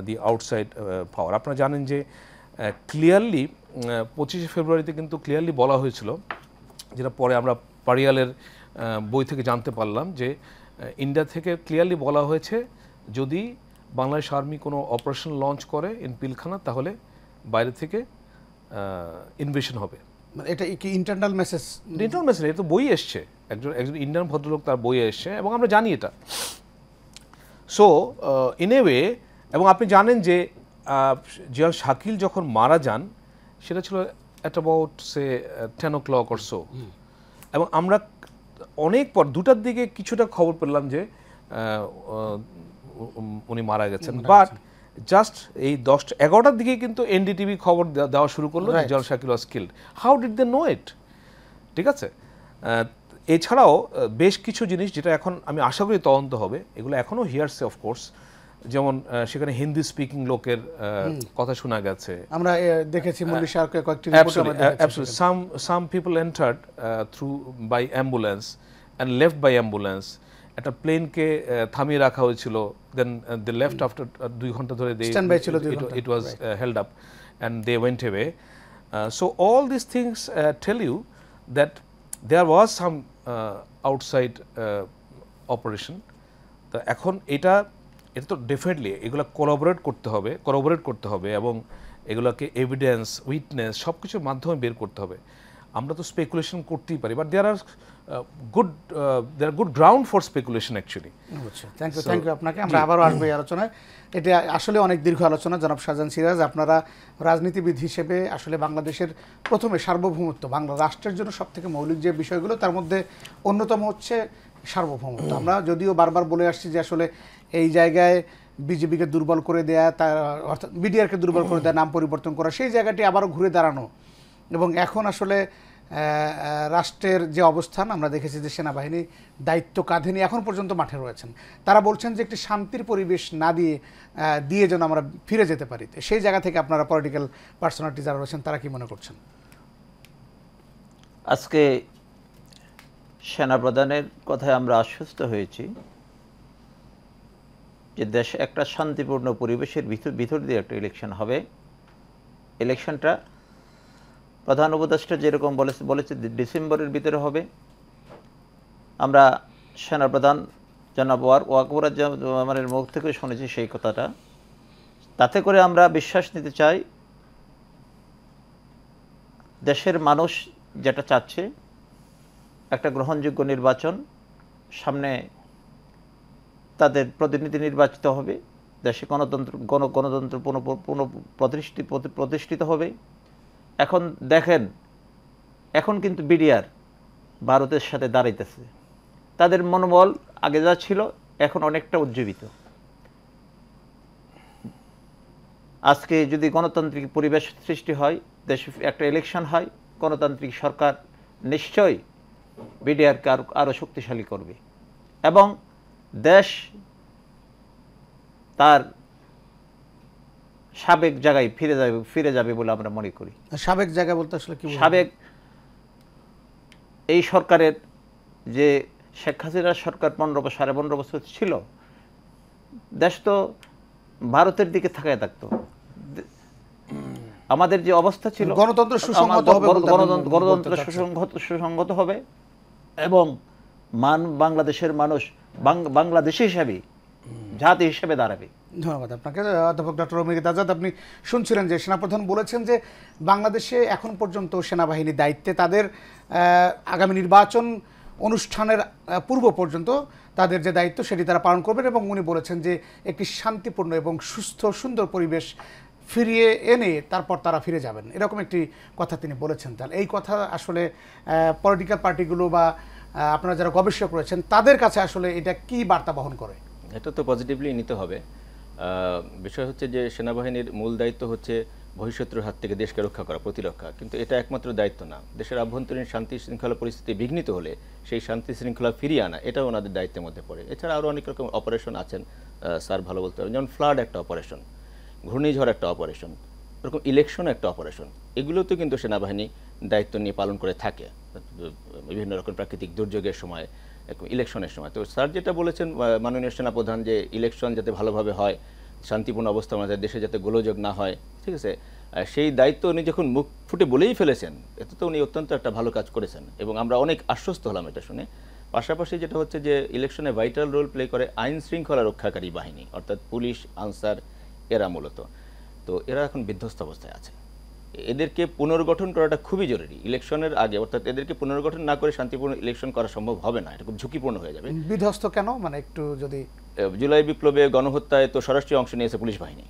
দি আউটসাইড পাওয়ার। আপনারা জানেন যে ক্লিয়ারলি 25শে ফেব্রুয়ারিতে কিন্তু ক্লিয়ারলি বলা হয়েছিল, যেটা পরে আমরা পারিয়ালের বই থেকে জানতে পারলাম, যে ইন্ডিয়া থেকে ক্লিয়ারলি বলা হয়েছে যদি বাংলাদেশ আর্মি কোনো অপারেশন লঞ্চ করে ইন পিলখানা, তাহলে বাইরে থেকে ইনভেশন হবে। এটা কি ইন্টারনাল মেসেজ? এটা তো বই এসছে, একজন ইন্ডিয়ান ভদ্রলোক তার বই এসছে, এবং আমরা জানি এটা। সো ইন এ ওয়ে, এবং আপনি জানেন যে জিয়াউল শাকিল যখন মারা যান সেটা ছিল at about say 10 o'clock or so, এবং আমরা অনেক পর 2টার দিকে কিছুটা খবর পেলাম যে উনি মারা গেছেন, বাট জাস্ট এই 10-11টার দিকে কিন্তু এনডিটিভি খবর দেওয়া শুরু করলো যে Ziaul Shakil was killed. How did they know it? ঠিক আছে, এছাড়াও বেশ কিছু জিনিস যেটা এখন আমি আশা করি তদন্ত হবে, এগুলো এখনও হিয়ারসে অফকোর্স, যেমন সেখানে হিন্দি স্পিকিং লোকের কথা শোনা গেছে, আমরা দেখেছি মল্লিশারকে কয়েকটি some people entered through by ambulance and left by ambulance, একটা প্লেনকে থামিয়ে রাখা হয়েছিল, দেন দে লেফট আফটার 2 ঘন্টা ধরে it was held up and they went away. So all these things tell you that there was some outside operation. তো এখন এটা তো ডেফিনেটলি এগুলো কোলাবোরেট করতে হবে এবং এগুলোকে এভিডেন্স, উইটনেস সব কিছুর মাধ্যমে বের করতে হবে। আমরা তো স্পেকুলেশন করতেই পারি, but there are good ground for speculation actually. Thank you আপনাকে। আমরা আবারও আসবো এই আলোচনায়। এটা আসলে অনেক দীর্ঘ আলোচনা। জনাব শাহজাহান সিরাজ, আপনারা রাজনীতিবিদ হিসেবে আসলে বাংলাদেশের প্রথমে সার্বভৌমত্ব, বাংলা রাষ্ট্রের জন্য সবথেকে মৌলিক যে বিষয়গুলো তার মধ্যে অন্যতম হচ্ছে সার্বভৌমত্ব। আমরা যদিও বারবার বলে আসছি যে আসলে এই জায়গায় বিজেপিকে দুর্বল করে দেয়া, তার অর্থাৎ বিডিআরকে দুর্বল করে দেয়া, নাম পরিবর্তন করা, সেই জায়গাটি আবারও ঘুরে দাঁড়ানো, এবং এখন আসলে রাষ্ট্রের যে অবস্থান আমরা দেখেছি যে সেনাবাহিনী দায়িত্ব কাঁধে নিয়ে এখন পর্যন্ত মাঠে রয়েছেন। তারা বলছেন যে একটি শান্তির পরিবেশ না দিয়ে যেন আমরা ফিরে যেতে পারি। সেই জায়গা থেকে আপনারা পলিটিক্যাল পার্সোনালিটি যারা রয়েছেন তারা কি মনে করছেন? আজকে সেনাপ্রধানের কথায় আমরা আশ্বস্ত হয়েছি যে দেশে একটা শান্তিপূর্ণ পরিবেশের ভিতর দিয়ে একটা ইলেকশন হবে। ইলেকশনটা প্রধান উপদেষ্টা যেরকম বলেছে ডিসেম্বরের ভিতরে হবে। আমরা সেনাপ্রধান জনাব ওয়াকবুজ্জামানের মুখ থেকে শুনেছি সেই কথাটা। তাতে করে আমরা বিশ্বাস নিতে চাই দেশের মানুষ যেটা চাচ্ছে, একটা গ্রহণযোগ্য নির্বাচন সামনে, তাদের প্রতিনিধি নির্বাচিত হবে, দেশে গণতন্ত্র প্রতিষ্ঠিত হবে। এখন দেখেন, এখন কিন্তু বিডিআর ভারতের সাথে দাঁড়াইতেছে, তাদের মনোবল আগে যা ছিল এখন অনেকটা উজ্জীবিত। আজকে যদি গণতান্ত্রিক পরিবেশ সৃষ্টি হয়, দেশে একটা ইলেকশন হয়, গণতান্ত্রিক সরকার নিশ্চয়ই বিডিআরকে আরও শক্তিশালী করবে এবং দেশ তার সাবেক জায়গায় ফিরে যাবে বলে আমরা মনে করি। সাবেক জায়গা বলতে আসলে কি? সাবেক এই সরকারের যে শেখ হাসিনার সরকার 15 বছর ছিল, দেশ তো ভারতের দিকে তাকায় থাকতো। আমাদের যে অবস্থা ছিল, গণতন্ত্র সুসংগত হবে এবং বাংলাদেশের মানুষ বাংলাদেশি হিসাবে, জাতি হিসেবে দাঁড়াবে। ধন্যবাদ আপনাকে অধ্যাপক ডক্টর অমিত আজাদ। আপনি শুনছিলেন যে সেনাপ্রধান বলেছেন যে বাংলাদেশে এখন পর্যন্ত সেনাবাহিনী দায়িত্বে, তাদের আগামী নির্বাচন অনুষ্ঠানের পূর্ব পর্যন্ত তাদের যে দায়িত্ব সেটি তারা পালন করবেন এবং উনি বলেছেন যে একটি শান্তিপূর্ণ এবং সুস্থ সুন্দর পরিবেশ ফিরিয়ে এনে তারপর তারা ফিরে যাবেন, এরকম একটি কথা তিনি বলেছেন। তাহলে এই কথা আসলে পলিটিক্যাল পার্টিগুলো বা আপনারা যারা গবেষণা করেছেন তাদের কাছে আসলে এটা কি বার্তা বহন করে? এটা তো পজিটিভলি নিতে হবে। বিষয় হচ্ছে যে সেনাবাহিনীর মূল দায়িত্ব হচ্ছে বহিঃশত্রুর হাত থেকে দেশকে রক্ষা করা, প্রতিরক্ষা, কিন্তু এটা একমাত্র দায়িত্ব না। দেশের আভ্যন্তরীণ শান্তি শৃঙ্খলা পরিস্থিতি বিঘ্নিত হলে সেই শান্তি শৃঙ্খলা ফিরিয়ে আনা, এটাও ওনাদের দায়িত্বের মধ্যে পড়ে। এছাড়া আরও অনেক রকম অপারেশন আছেন, স্যার ভালো বলতে পারেন, যেমন ফ্লাড একটা অপারেশন, ঘূর্ণিঝড় একটা অপারেশন, এরকম ইলেকশন একটা অপারেশন, এগুলোতে কিন্তু সেনাবাহিনী দায়িত্ব নিয়ে পালন করে থাকে বিভিন্ন রকম প্রাকৃতিক দুর্যোগের সময়, ইলেকশনের সময়। তো স্যার যেটা বলেছেন মাননীয় সেনাপ্রধান, যে ইলেকশন যাতে ভালোভাবে হয়, শান্তিপূর্ণ অবস্থা আমাদের দেশে যাতে গোলযোগ না হয়, ঠিক আছে, সেই দায়িত্ব উনি যখন মুখ ফুটে বলেই ফেলেছেন, এতে তো উনি অত্যন্ত একটা ভালো কাজ করেছেন এবং আমরা অনেক আশ্বস্ত হলাম এটা শুনে। পাশাপাশি যেটা হচ্ছে যে ইলেকশনে ভাইটাল রোল প্লে করে আইন শৃঙ্খলা রক্ষাকারী বাহিনী, অর্থাৎ পুলিশ, আনসার, এরা মূলত, তো এরা এখন বিধ্বস্ত অবস্থায় আছে। এদেরকে পুনর্গঠন করাটা খুবই জরুরি ইলেকশনের আগে, অর্থাৎ এদেরকে পুনর্গঠন না করে শান্তিপূর্ণ ইলেকশন করা সম্ভব হবে না, এটা খুব ঝুঁকিপূর্ণ হয়ে যাবে। বিধ্বস্ত কেন, মানে একটু যদি? জুলাই বিপ্লবে গণহত্যায় তো সরাসরি অংশ নিয়েছে পুলিশ বাহিনী,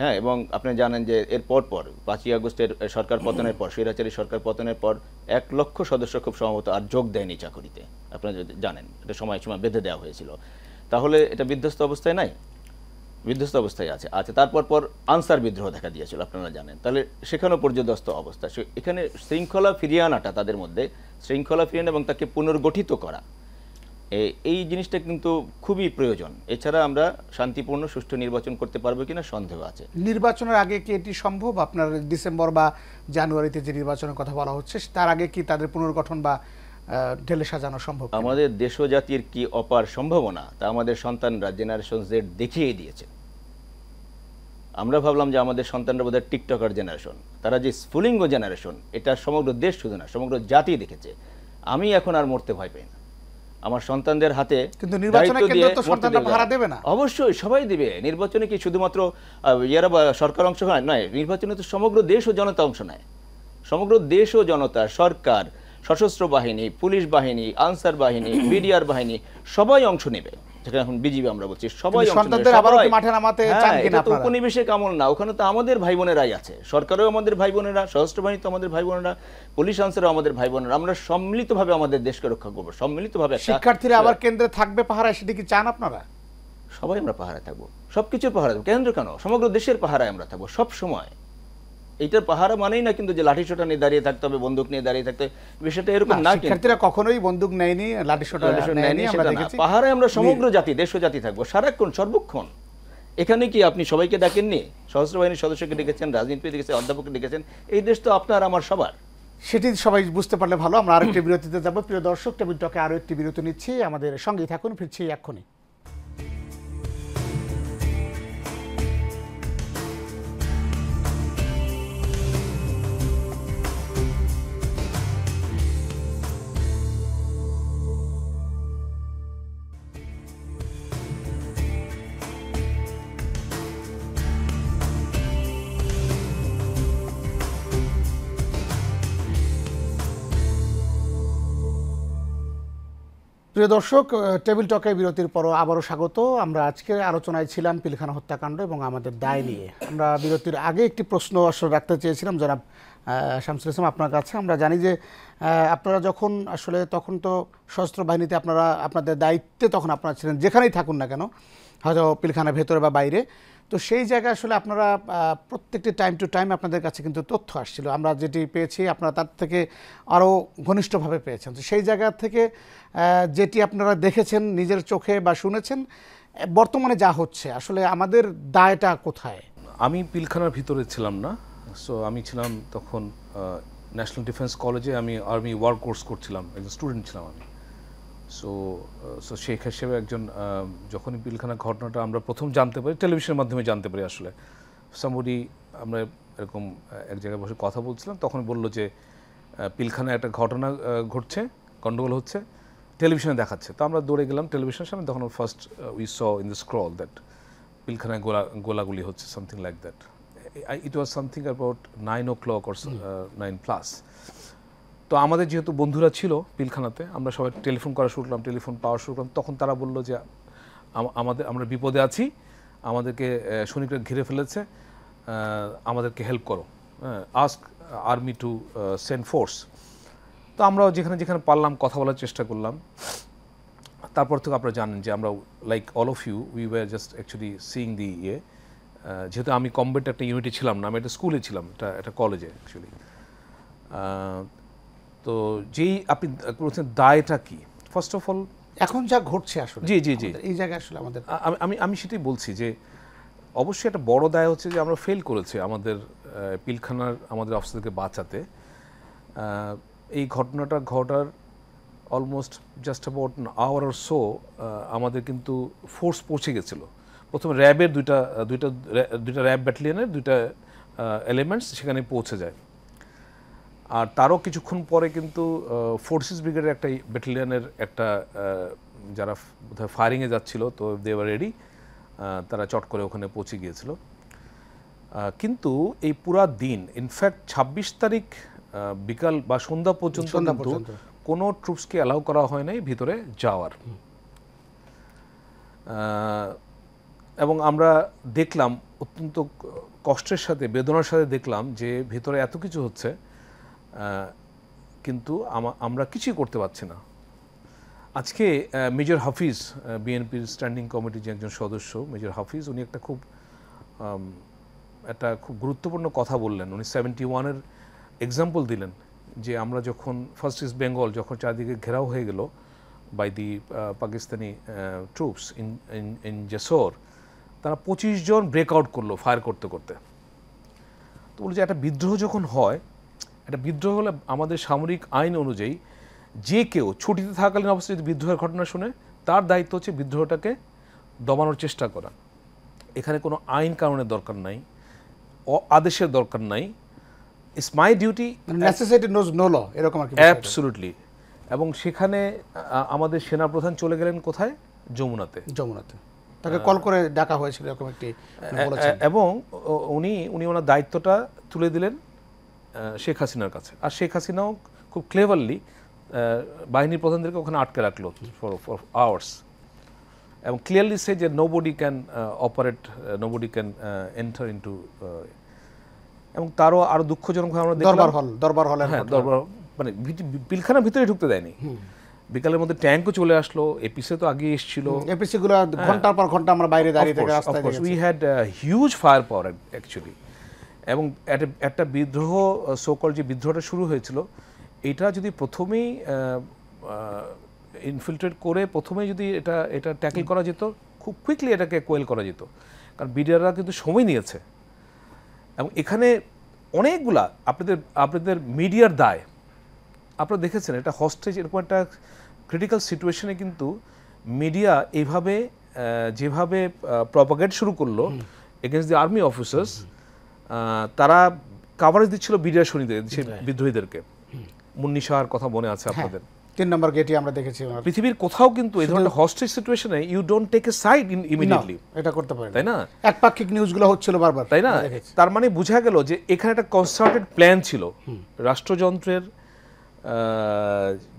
হ্যাঁ, এবং আপনি জানেন যে এর পর 5ই আগস্টের সরকার পতনের পর, স্বৈরাচারী সরকার পতনের পর 1 লক্ষ সদস্য খুব সম্ভবত আর যোগ দেয়নি চাকরিতে, আপনারা জানেন, এটা সময় বেঁধে দেওয়া হয়েছিল। তাহলে এটা বিধ্বস্ত অবস্থায় নাই, বিধ্বস্ত অবস্থায় আছে। তারপর আনসার বিদ্রোহ দেখা দিয়েছিল, আপনারা জানেন, তাহলে সেখানেও পর্যদস্ত অবস্থা। এখানে শৃঙ্খলা ফিরিয়ে আনাটা, তাদের মধ্যে শৃঙ্খলা ফিরিয়ে আনা এবং তাকে পুনর্গঠিত করা, এই জিনিসটা কিন্তু খুবই প্রয়োজন। এছাড়া আমরা শান্তিপূর্ণ সুষ্ঠু নির্বাচন করতে পারবো কিনা সন্দেহ আছে। নির্বাচনের আগে কি এটি সম্ভব? আপনার ডিসেম্বর বা জানুয়ারিতে যে নির্বাচনের কথা বলা হচ্ছে, তার আগে কি তাদের পুনর্গঠন বা ঢেলে সাজানো সম্ভব? আমাদের দেশ ও জাতির কি অপার সম্ভাবনা, তা আমাদের সন্তানরা জেনারেশন জেড দেখিয়ে দিয়েছে। আমরা ভাবলাম যে আমাদের সন্তানরা বোধহয় টিকটকার জেনারেশন, তারা যে স্ফুলিঙ্গ জেনারেশন, এটা সমগ্র দেশ শুধু না সমগ্র জাতি দেখেছে। আমি এখন আর মরতে ভয় পাই না, আমার সন্তানদের হাতে। কিন্তু নির্বাচনের ক্ষেত্রে তো সন্তানরা পাহারা দেবে না? অবশ্যই সবাই দিবে। নির্বাচনে কি শুধুমাত্র ইয়ারা বা সরকার অংশ হয়? নয়, নির্বাচনে তো সমগ্র দেশ ও জনতা অংশ নেয়। সমগ্র দেশ ও জনতা, সরকার, সশস্ত্র বাহিনী, পুলিশ বাহিনী, আনসার বাহিনী, বিডিআর বাহিনী সবাই অংশ নেবে। যেখানে এখন বিজিবি আমরা বলছি, সবাই অংশ নেবে। উপনিবেশিক আমল না, ওখানে তো আমাদের ভাই বোনেরাই আছে, সরকারও আমাদের ভাই বোনেরা, সশস্ত্র বাহিনী তো আমাদের ভাই বোনেরা, পুলিশ আনসারও আমাদের ভাই বোনেরা। আমরা সম্মিলিতভাবে আমাদের দেশকে রক্ষা করবো, সম্মিলিতভাবে। শিক্ষার্থীরা আবার কেন্দ্রে থাকবে পাহারায়, সেটা কি চান আপনারা? সবাই আমরা পাহারায় থাকবো, সবকিছুর পাহারা থাকবো। কেন্দ্র কেন, সমগ্র দেশের পাহারায় আমরা থাকবো সব সময়। এইটার পাহারা মানেই না কিন্তু যে লাঠিসোঁটা নিয়ে দাঁড়িয়ে থাকতে হবে, বন্দুক নিয়ে দাঁড়িয়ে থাকতে হবে, বিষয়টা এরকম না। শিক্ষার্থীরা কখনোই বন্দুক নেয়নি, লাঠিসোঁটা নেয়নি, আমরা দেখেছি। পাহারায় আমরা সমগ্র জাতি, দেশ ও জাতি থাকবো সারাক্ষণ, সর্বক্ষণ। এখানে কি আপনি সবাইকে ডাকেননি? সশস্ত্র বাহিনীর সদস্যকে ডেকেছেন, রাজনীতিবিদ ডেকেছেন, অধ্যাপককে ডেকেছেন। এই দেশ তো আপনার আমার সবার। সেটি সবাই বুঝতে পারলে ভালো। আমরা আরেকটি বিরতিতে যাব। প্রিয় দর্শক, টেবিল টকে আরো একটি বিরতি নিচ্ছি, আমাদের সঙ্গেই থাকুন, ফিরছি এক্ষুনি। প্রিয় দর্শক, টেবিল টকে বিরতির পর আবারও স্বাগত। আমরা আজকে আলোচনায় ছিলাম পিলখানা হত্যাকাণ্ড এবং আমাদের দায় নিয়ে। আমরা বিরতির আগে একটি প্রশ্ন আসলে রাখতে চেয়েছিলাম জনাব শামসুল ইসলাম আপনার কাছে। আমরা জানি যে আপনারা যখন আসলে তখন তো সশস্ত্র বাহিনীতে আপনারা আপনাদের দায়িত্বে তখন আপনারা ছিলেন, যেখানেই থাকুন না কেন, হয়তো পিলখানার ভেতরে বা বাইরে, তো সেই জায়গায় আসলে আপনারা প্রত্যেকটি টাইম টু টাইম আপনাদের কাছে কিন্তু তথ্য আসছিল। আমরা যেটি পেয়েছি আপনারা তার থেকে আরও ঘনিষ্ঠভাবে পেয়েছেন। তো সেই জায়গা থেকে যেটি আপনারা দেখেছেন নিজের চোখে বা শুনেছেন, বর্তমানে যা হচ্ছে আসলে আমাদের দায়টা কোথায়? আমি পিলখানার ভিতরে ছিলাম না, সো আমি ছিলাম তখন ন্যাশনাল ডিফেন্স কলেজে, আমি আর্মি ওয়ার কোর্স করছিলাম, একজন স্টুডেন্ট ছিলাম আমি। সো সেই হিসেবে একজন যখনই পিলখানার ঘটনাটা আমরা প্রথম জানতে পারি, টেলিভিশনের মাধ্যমে জানতে পারি আসলে। সামবডি, আমরা এরকম এক জায়গায় বসে কথা বলছিলাম, তখন বললো যে পিলখানায় একটা ঘটনা ঘটছে, গন্ডগোল হচ্ছে, টেলিভিশনে দেখাচ্ছে। তো আমরা দৌড়ে গেলাম টেলিভিশনের সামনে, তখন first we saw in the scroll that পিলখানায় গোলাগুলি হচ্ছে, something like that. It was something about 9 o'clock or 9+। তো আমাদের যেহেতু বন্ধুরা ছিল পিলখানাতে, আমরা সবাই টেলিফোন করা শুরু করলাম, টেলিফোন পাওয়া শুরু করলাম। তখন তারা বললো যে আমরা বিপদে আছি, আমাদেরকে সৈনিকরা ঘিরে ফেলেছে, আমাদেরকে হেল্প করো, ask army to send force. তো আমরাও যেখানে যেখানে পারলাম কথা বলার চেষ্টা করলাম। তারপর থেকে আপনারা জানেন যে আমরা, like all of you, we were just actually seeing the যেহেতু আমি কমব্যাট একটা ইউনিটে ছিলাম না, আমি একটা স্কুলে ছিলাম, একটা কলেজে অ্যাকচুয়ালি। তো যেই আপনি বলছেন দায়টা কি, ফার্স্ট অফ অল এখন যা ঘটছে আসলে, জি জি জি, এই জায়গায় আসলে আমাদের, আমি সেটাই বলছি যে অবশ্যই একটা বড় দায় হচ্ছে যে আমরা ফেল করেছি আমাদের পিলখানার আমাদের অফিসারকে বাঁচাতে। এই ঘটনাটা ঘটার almost just about an hour or so আমাদের কিন্তু ফোর্স পৌঁছে গেছিলো। প্রথমে র্যাবের দুইটা র্যাব ব্যাটালিয়নের দুইটা এলিমেন্টস সেখানে পৌঁছে যায়। আর তারও কিছুক্ষণ পরে কিন্তু ফোর্সেস ব্রিগেডের একটা ব্যাটালিয়নের একটা যারা বোধহয় ফায়ারিংয়ে যাচ্ছিল, তো দে ওয়ার রেডি, তারা চট করে ওখানে পৌঁছে গিয়েছিল। কিন্তু এই পুরা দিন, ইনফ্যাক্ট 26 তারিখ বিকাল বা সন্ধ্যা পর্যন্ত কিন্তু কোনো ট্রুপসকে অ্যালাউ করা হয় নাই ভিতরে যাওয়ার। এবং আমরা দেখলাম অত্যন্ত কষ্টের সাথে, বেদনার সাথে দেখলাম যে ভিতরে এত কিছু হচ্ছে, কিন্তু আমরা কিছুই করতে পারছি না। আজকে মেজর হাফিজ, বিএনপির স্ট্যান্ডিং কমিটির যে একজন সদস্য, মেজর হাফিজ, উনি একটা খুব গুরুত্বপূর্ণ কথা বললেন। উনি 71-এর এক্সাম্পল দিলেন যে আমরা যখন ফার্স্ট ইস্ট বেঙ্গল যখন চারদিকে ঘেরাও হয়ে গেল by the Pakistani troops in Jessore, তারা 25 জন ব্রেকআউট করলো ফায়ার করতে করতে। তো বলি যে একটা বিদ্রোহ যখন হয়, একটা বিদ্রোহ হলে আমাদের সামরিক আইন অনুযায়ী যে কেউ ছুটিতে থাকাকালীন অবস্থায় যদি বিদ্রোহের ঘটনা শুনে, তার দায়িত্ব হচ্ছে বিদ্রোহটাকে দমানোর চেষ্টা করা। এখানে কোনো আইন কানুনের দরকার নাই, আদেশের দরকার নাই। It's my duty, necessity knows no law, এরকম আর কি। অ্যাবসলিউটলি। এবং সেখানে আমাদের সেনাপ্রধান চলে গেলেন কোথায়? যমুনাতে। তাকে কল করে ডাকা হয়েছিল এরকম একটি, এবং উনি ওনার দায়িত্বটা তুলে দিলেন শেখ হাসিনার কাছে। আর শেখ হাসিনাও খুব ক্লেভারলি বাহিনীর প্রধানদেরকে ওখানে আটকে রাখলো ফর আওয়ার্স, এবং ক্লিয়ারলি সে যে nobody can operate, nobody can enter into. এবং তারও আরো দুঃখজনকভাবে আমরা দেখলাম দরবার হল, হ্যাঁ, দরবার মানে পিলখানার ভিতরে ঢুকতে দেয়নি। বিকালের মধ্যে ট্যাঙ্কও চলে আসলো, এপিসি তো আগে এসেছিল, এপিসি গুলো ঘন্টার পর ঘন্টা আমরা বাইরে দাঁড়িয়ে থেকে রাস্তায় দেখেছি। We had huge fire power actually. এবং একটা বিদ্রোহ, সোকল যে বিদ্রোহটা শুরু হয়েছিল, এটা যদি প্রথমেই ইনফিল্ট্রেট করে প্রথমেই যদি এটা ট্যাকল করা যেত, খুব কুইকলি এটাকে কোয়েল করা যেত। কারণ বিডিআররা কিন্তু সময় নিয়েছে। এবং এখানে অনেকগুলা আপনাদের মিডিয়ার দায়। আপনারা দেখেছেন এটা হস্টেজ, এরকম একটা ক্রিটিক্যাল সিচুয়েশনে কিন্তু মিডিয়া এইভাবে যেভাবে প্রপাগেট শুরু করলো এগেনস্ট দি আর্মি অফিসার্স, তারা কাভারেজ দিচ্ছিল বিডিআর সৈনিকদের, বিদ্রোহীদেরকে। মুন্নি শাহর কথা মনে আছে আপনাদের, 3 নম্বর গেটে আমরা দেখেছি। পৃথিবীর কোথাও কিন্তু এই ধরনের হস্টেজ সিচুয়েশনে you don't take a side immediately, এটা করতে পারে, তাই না? একপাক্ষিক নিউজগুলো হচ্ছিল বারবার, তাই না? তার মানে বোঝা গেল যে এখানে একটা কনসার্টেড প্ল্যান ছিল রাষ্ট্রযন্ত্রের,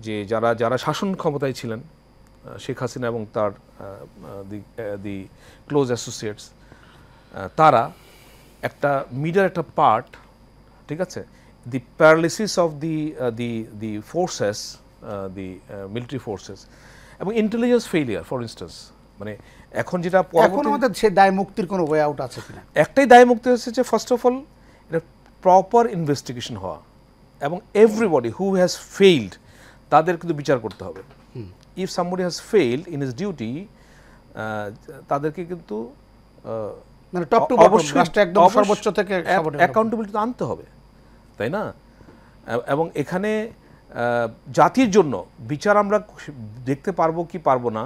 যে যারা শাসন ক্ষমতায় ছিলেন শেখ হাসিনা এবং তার দি ক্লোজ অ্যাসোসিয়েটস, তারা একটা মিডিয়ার একটা পার্ট, ঠিক আছে, the paralysis of the forces, the military forces এবং ইন্টেলিজেন্স ফেইলিয়ার ফর ইনস্টেন্স। মানে এখন যেটা এখন আমাদের সে দায় মুক্তির কোনো ওয়ে আউট আছে কিনা? একটাই দায় মুক্তি হচ্ছে যে ফার্স্ট অফ অল এটা প্রপার ইনভেস্টিগেশন হওয়া এবং এভরিবডি হু হ্যাজ ফেইলড তাদের কিন্তু বিচার করতে হবে। If somebody has failed in his duty, তাদেরকে কিন্তু মানে টপ টু বটম রাষ্ট্র একদম সর্বোচ্চ থেকে অ্যাকাউন্টেবিলিটি আনতে হবে, তাই না? এবং এখানে জাতির জন্য বিচার আমরা দেখতে পারবো কি পারবো না,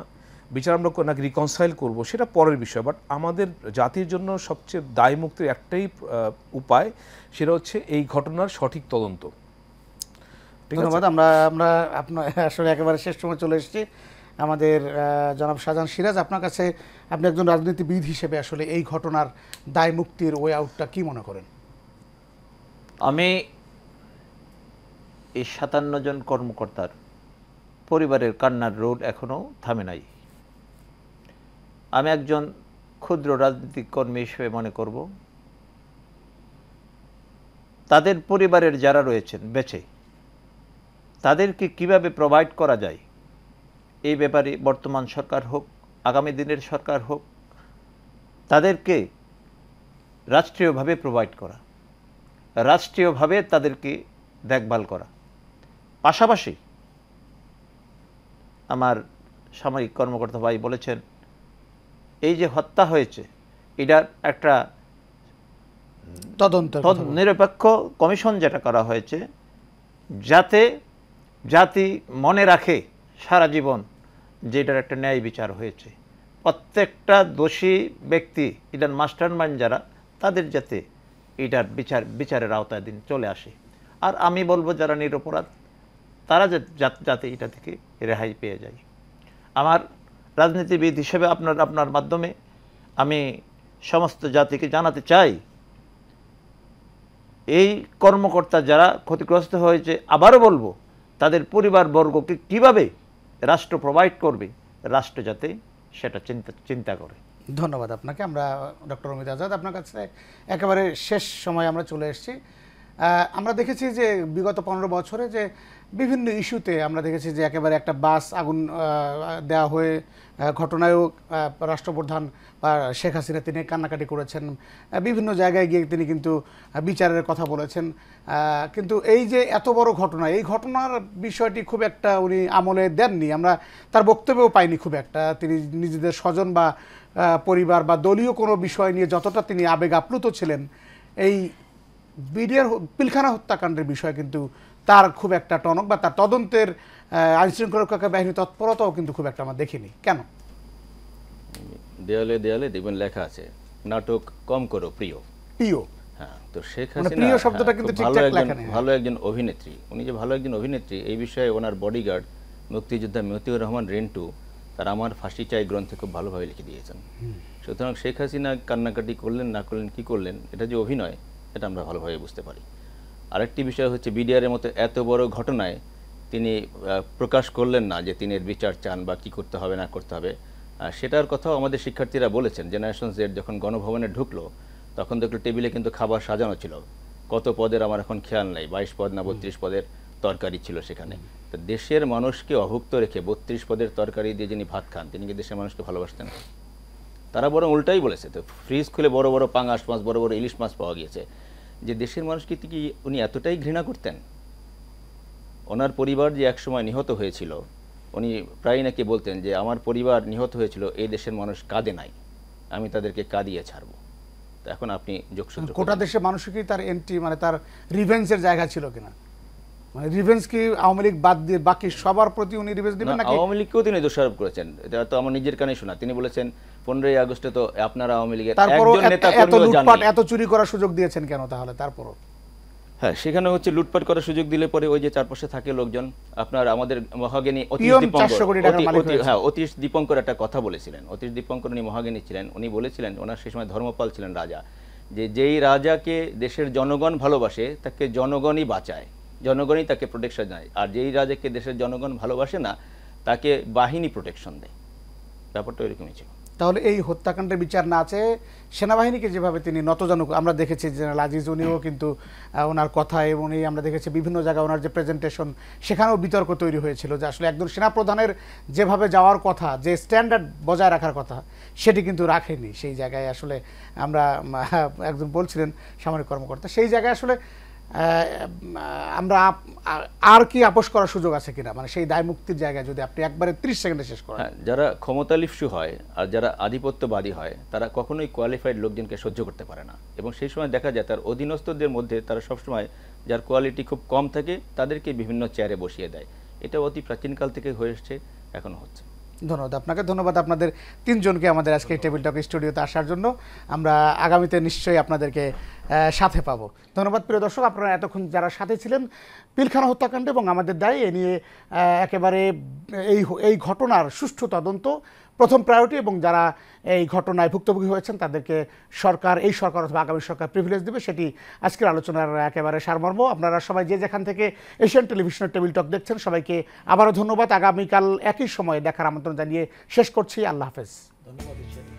বিচার আমরা নাকি রিকনসাইল করবো সেটা পরের বিষয়, বাট আমাদের জাতির জন্য সবচেয়ে দায় মুক্তির একটাই উপায়, সেটা হচ্ছে এই ঘটনার সঠিক তদন্ত। ধন্যবাদ। আমরা আপনার আসলে একেবারে শেষ সময় চলে এসেছি। আমাদের জনাব শাহজাহান সিরাজ, আপনার কাছে, আপনি একজন রাজনীতিবিদ হিসেবে আসলে এই ঘটনার দায় মুক্তির ওয়ে আউটটা কি মনে করেন? আমি এই 57 জন কর্মকর্তার পরিবারের কান্নার রোল এখনও থামে নাই। আমি একজন ক্ষুদ্র রাজনৈতিক কর্মী হিসেবে মনে করব তাদের পরিবারের যারা রয়েছেন বেঁচে, তাদেরকে কিভাবে প্রোভাইড করা যায় এই ব্যাপারে বর্তমান সরকার হোক, আগামী দিনের সরকার হোক, তাদেরকে রাষ্ট্রীয়ভাবে প্রোভাইড করা, রাষ্ট্রীয়ভাবে তাদেরকে দেখভাল করা। পাশাপাশি আমার সামরিক কর্মকর্তা ভাই বলেছেন এই যে হত্যা হয়েছে এটার একটা নিরপেক্ষ কমিশন যেটা করা হয়েছে, যাতে জাতি মনে রাখে সারা জীবন যে এটার একটা ন্যায় বিচার হয়েছে। প্রত্যেকটা দোষী ব্যক্তি, এটার মাস্টারমাইন্ড যারা, তাদের যাতে এটার বিচারের আওতায় দিন চলে আসে। আর আমি বলবো যারা নিরপরাধ তারা যাতে এটা থেকে রেহাই পেয়ে যায়। আমার রাজনীতিবিদ হিসেবে আপনার মাধ্যমে আমি সমস্ত জাতিকে জানাতে চাই, এই কর্মকর্তা যারা ক্ষতিগ্রস্ত হয়েছে, আবারও বলবো তাদের পরিবারবর্গকে কিভাবে রাষ্ট্র প্রোভাইড করবে, রাষ্ট্র যাতে সেটা চিন্তা করে। ধন্যবাদ আপনাকে। আমরা ডক্টর অমিত আজাদ, আপনার কাছে একেবারে শেষ সময় আমরা চলে এসেছি। আমরা দেখেছি যে বিগত 15 বছরে যে বিভিন্ন ইস্যুতে আমরা দেখেছি যে একেবারে একটা বাস আগুন দেওয়া হয়ে ঘটনায়ও রাষ্ট্রপ্রধান বা শেখ হাসিনা তিনি কান্নাকাটি করেছেন, বিভিন্ন জায়গায় গিয়ে তিনি কিন্তু বিচারের কথা বলেছেন। কিন্তু এই যে এত বড় ঘটনা, এই ঘটনার বিষয়টি খুব একটা উনি আমলে দেননি, আমরা তার বক্তব্যও পাইনি খুব একটা। তিনি নিজেদের স্বজন বা পরিবার বা দলীয় কোনো বিষয় নিয়ে যতটা তিনি আবেগ আপ্লুত ছিলেন, এই বিডিআর পিলখানা হত্যাকাণ্ডের বিষয় কিন্তু তার খুব একটা টনক বা তার তদন্তের আইনশৃঙ্খলা বাহিনীর তৎপরতাও কিন্তু খুব একটা আমরা দেখিনি। কেন? দেয়ালে দেয়ালে দেখবেন লেখা আছে, নাটক কম করো প্রিয়। প্রিয়, হ্যাঁ। তো শেখ হাসিনা প্রিয় শব্দটা কিন্তু ঠিকঠাক লেখা নেই। ভালো একজন অভিনেত্রী, উনি যে ভালো একজন অভিনেত্রী এই বিষয়ে ওনার বডিগার্ড মুক্তিযোদ্ধা মতিউর রহমান রেন্টু তার আমার ফাঁসি চাই গ্রন্থে খুব ভালোভাবে লিখে দিয়েছেন। সুতরাং শেখ হাসিনা কান্নাকাটি করলেন না করলেন, কি করলেন, এটা যে অভিনয় এটা আমরা ভালোভাবে বুঝতে পারি। আরেকটি বিষয় হচ্ছে বিডিআরের মতো এত বড় ঘটনায় তিনি প্রকাশ করলেন না যে তিনি এর বিচার চান বা কি করতে হবে না করতে হবে। সেটার কথাও আমাদের শিক্ষার্থীরা বলেছেন। জেনারেশন জেড যখন গণভবনে ঢুকলো তখন দেখলো টেবিলে কিন্তু খাবার সাজানো ছিল, কত পদের আমার এখন খেয়াল নেই, 22 পদ না 32 পদের তরকারি ছিল সেখানে। তো দেশের মানুষকে অভুক্ত রেখে 32 পদের তরকারি দিয়ে যিনি ভাত খান তিনি কি দেশের মানুষকে ভালোবাসতেন? তারা বরং উল্টাই বলেছে। তো ফ্রিজ খুলে বড় বড় পাঙাশ মাছ, বড় বড় ইলিশ মাছ পাওয়া গিয়েছে। যে দেশের মানুষকে কি উনি এতটাই ঘৃণা করতেন? ওনার পরিবার যে একসময় নিহত হয়েছিল, উনি প্রায় নাকি বলতেন যে আমার পরিবার নিহত হয়েছিল, এই দেশের মানুষ কাঁদে নাই, আমি তাদেরকে কাঁদিয়ে ছাড়বো। তো এখন আপনি যোগসূত্র গোটা দেশের মানুষকে কি তার এন্ট্রি মানে তার রিভেঞ্জের জায়গা ছিল কিনা? মানে রিভেঞ্জ কি আওয়ামী লীগ বাদ দিয়ে বাকি সবার প্রতি উনি রিভেঞ্জ দিবেন নাকি? আওয়ামী লীগকেও তিনি দোষারোপ করেছেন, এটা তো আমার নিজের কানে শোনা। তিনি বলেছেন 15ই আগস্টে তো আপনারা আওয়ামী লীগের একজন নেতা কর্মীও জানেন, এত চুরি করার সুযোগ দিয়েছেন কেন তাহলে? তারপরও হ্যাঁ, সেখানে হচ্ছে লুটপাট করার সুযোগ দিলে পরে ওই যে চারপাশে থাকে লোকজন, আপনার আমাদের মহাজ্ঞানী অতীশ দীপঙ্কর একটা কথা বলেছিলেন। অতীশ দীপঙ্কর উনি মহাজ্ঞানী ছিলেন, উনি বলেছিলেন, ওনার সেই সময় ধর্মপাল ছিলেন রাজা, যে যেই রাজাকে দেশের জনগণ ভালোবাসে তাকে জনগণই বাঁচায়, জনগণই তাকে প্রোটেকশন দেয়, আর যেই রাজাকে দেশের জনগণ ভালোবাসে না তাকে বাহিনী প্রোটেকশন দেয়, ব্যাপারটা এরকমই ছিল। তাহলে এই হত্যাকাণ্ডের বিচার না আছে, সেনাবাহিনীকে যেভাবে তিনি নতজানু, আমরা দেখেছি জেনারেল আজিজ উনিও কিন্তু ওনার কথায়, উনি আমরা দেখেছি বিভিন্ন জায়গায় ওনার যে প্রেজেন্টেশন, সেখানেও বিতর্ক তৈরি হয়েছিল যে আসলে একজন সেনাপ্রধানের যেভাবে যাওয়ার কথা, যে স্ট্যান্ডার্ড বজায় রাখার কথা, সেটি কিন্তু রাখেনি সেই জায়গায়। আসলে আমরা একজন বলছিলেন সামরিক কর্মকর্তা, সেই জায়গায় আসলে আমরা আর কি আপোষ করার সুযোগ আছে কিনা, মানে সেই দায় মুক্তির জায়গায় যদি আপনি একবারে 30 সেকেন্ডে শেষ করেন। যারা ক্ষমতালিপ্সু হয় আর যারা আধিপত্যবাদী হয় তারা কখনোই কোয়ালিফাইড লোকজনকে সহ্য করতে পারে না, এবং সেই সময় দেখা যায় তার অধীনস্থদের মধ্যে তারা সবসময় যার কোয়ালিটি খুব কম থাকে তাদেরকে বিভিন্ন চেয়ারে বসিয়ে দেয়। এটা অতি প্রাচীনকাল থেকে হয়ে এসছে, এখনো হচ্ছে। ধন্যবাদ আপনাকে, ধন্যবাদ আপনাদের তিনজনকে আমাদের আজকে টেবিল টক স্টুডিওতে আসার জন্য। আমরা আগামীতে নিশ্চয়ই আপনাদেরকে সাথে পাবো। ধন্যবাদ প্রিয় দর্শক, আপনারা এতক্ষণ যারা সাথে ছিলেন। পিলখানা হত্যাকাণ্ড এবং আমাদের দায়, এ নিয়ে একেবারে এই ঘটনার সুষ্ঠু তদন্ত প্রথম প্রায়োরিটি, এবং যারা এই ঘটনায় ভুক্তভোগী হয়েছেন তাদেরকে এই সরকার অথবা আগামী সরকার প্রিভিলেজ দেবে, সেটি আজকের আলোচনার একেবারে সারমর্ম। আপনারা সবাই যে যেখান থেকে এশিয়ান টেলিভিশনের টেবিল টক দেখছেন, সবাইকে আবারও ধন্যবাদ। আগামীকাল একই সময়ে দেখার আমন্ত্রণ জানিয়ে শেষ করছি। আল্লাহ হাফেজ। ধন্যবাদ।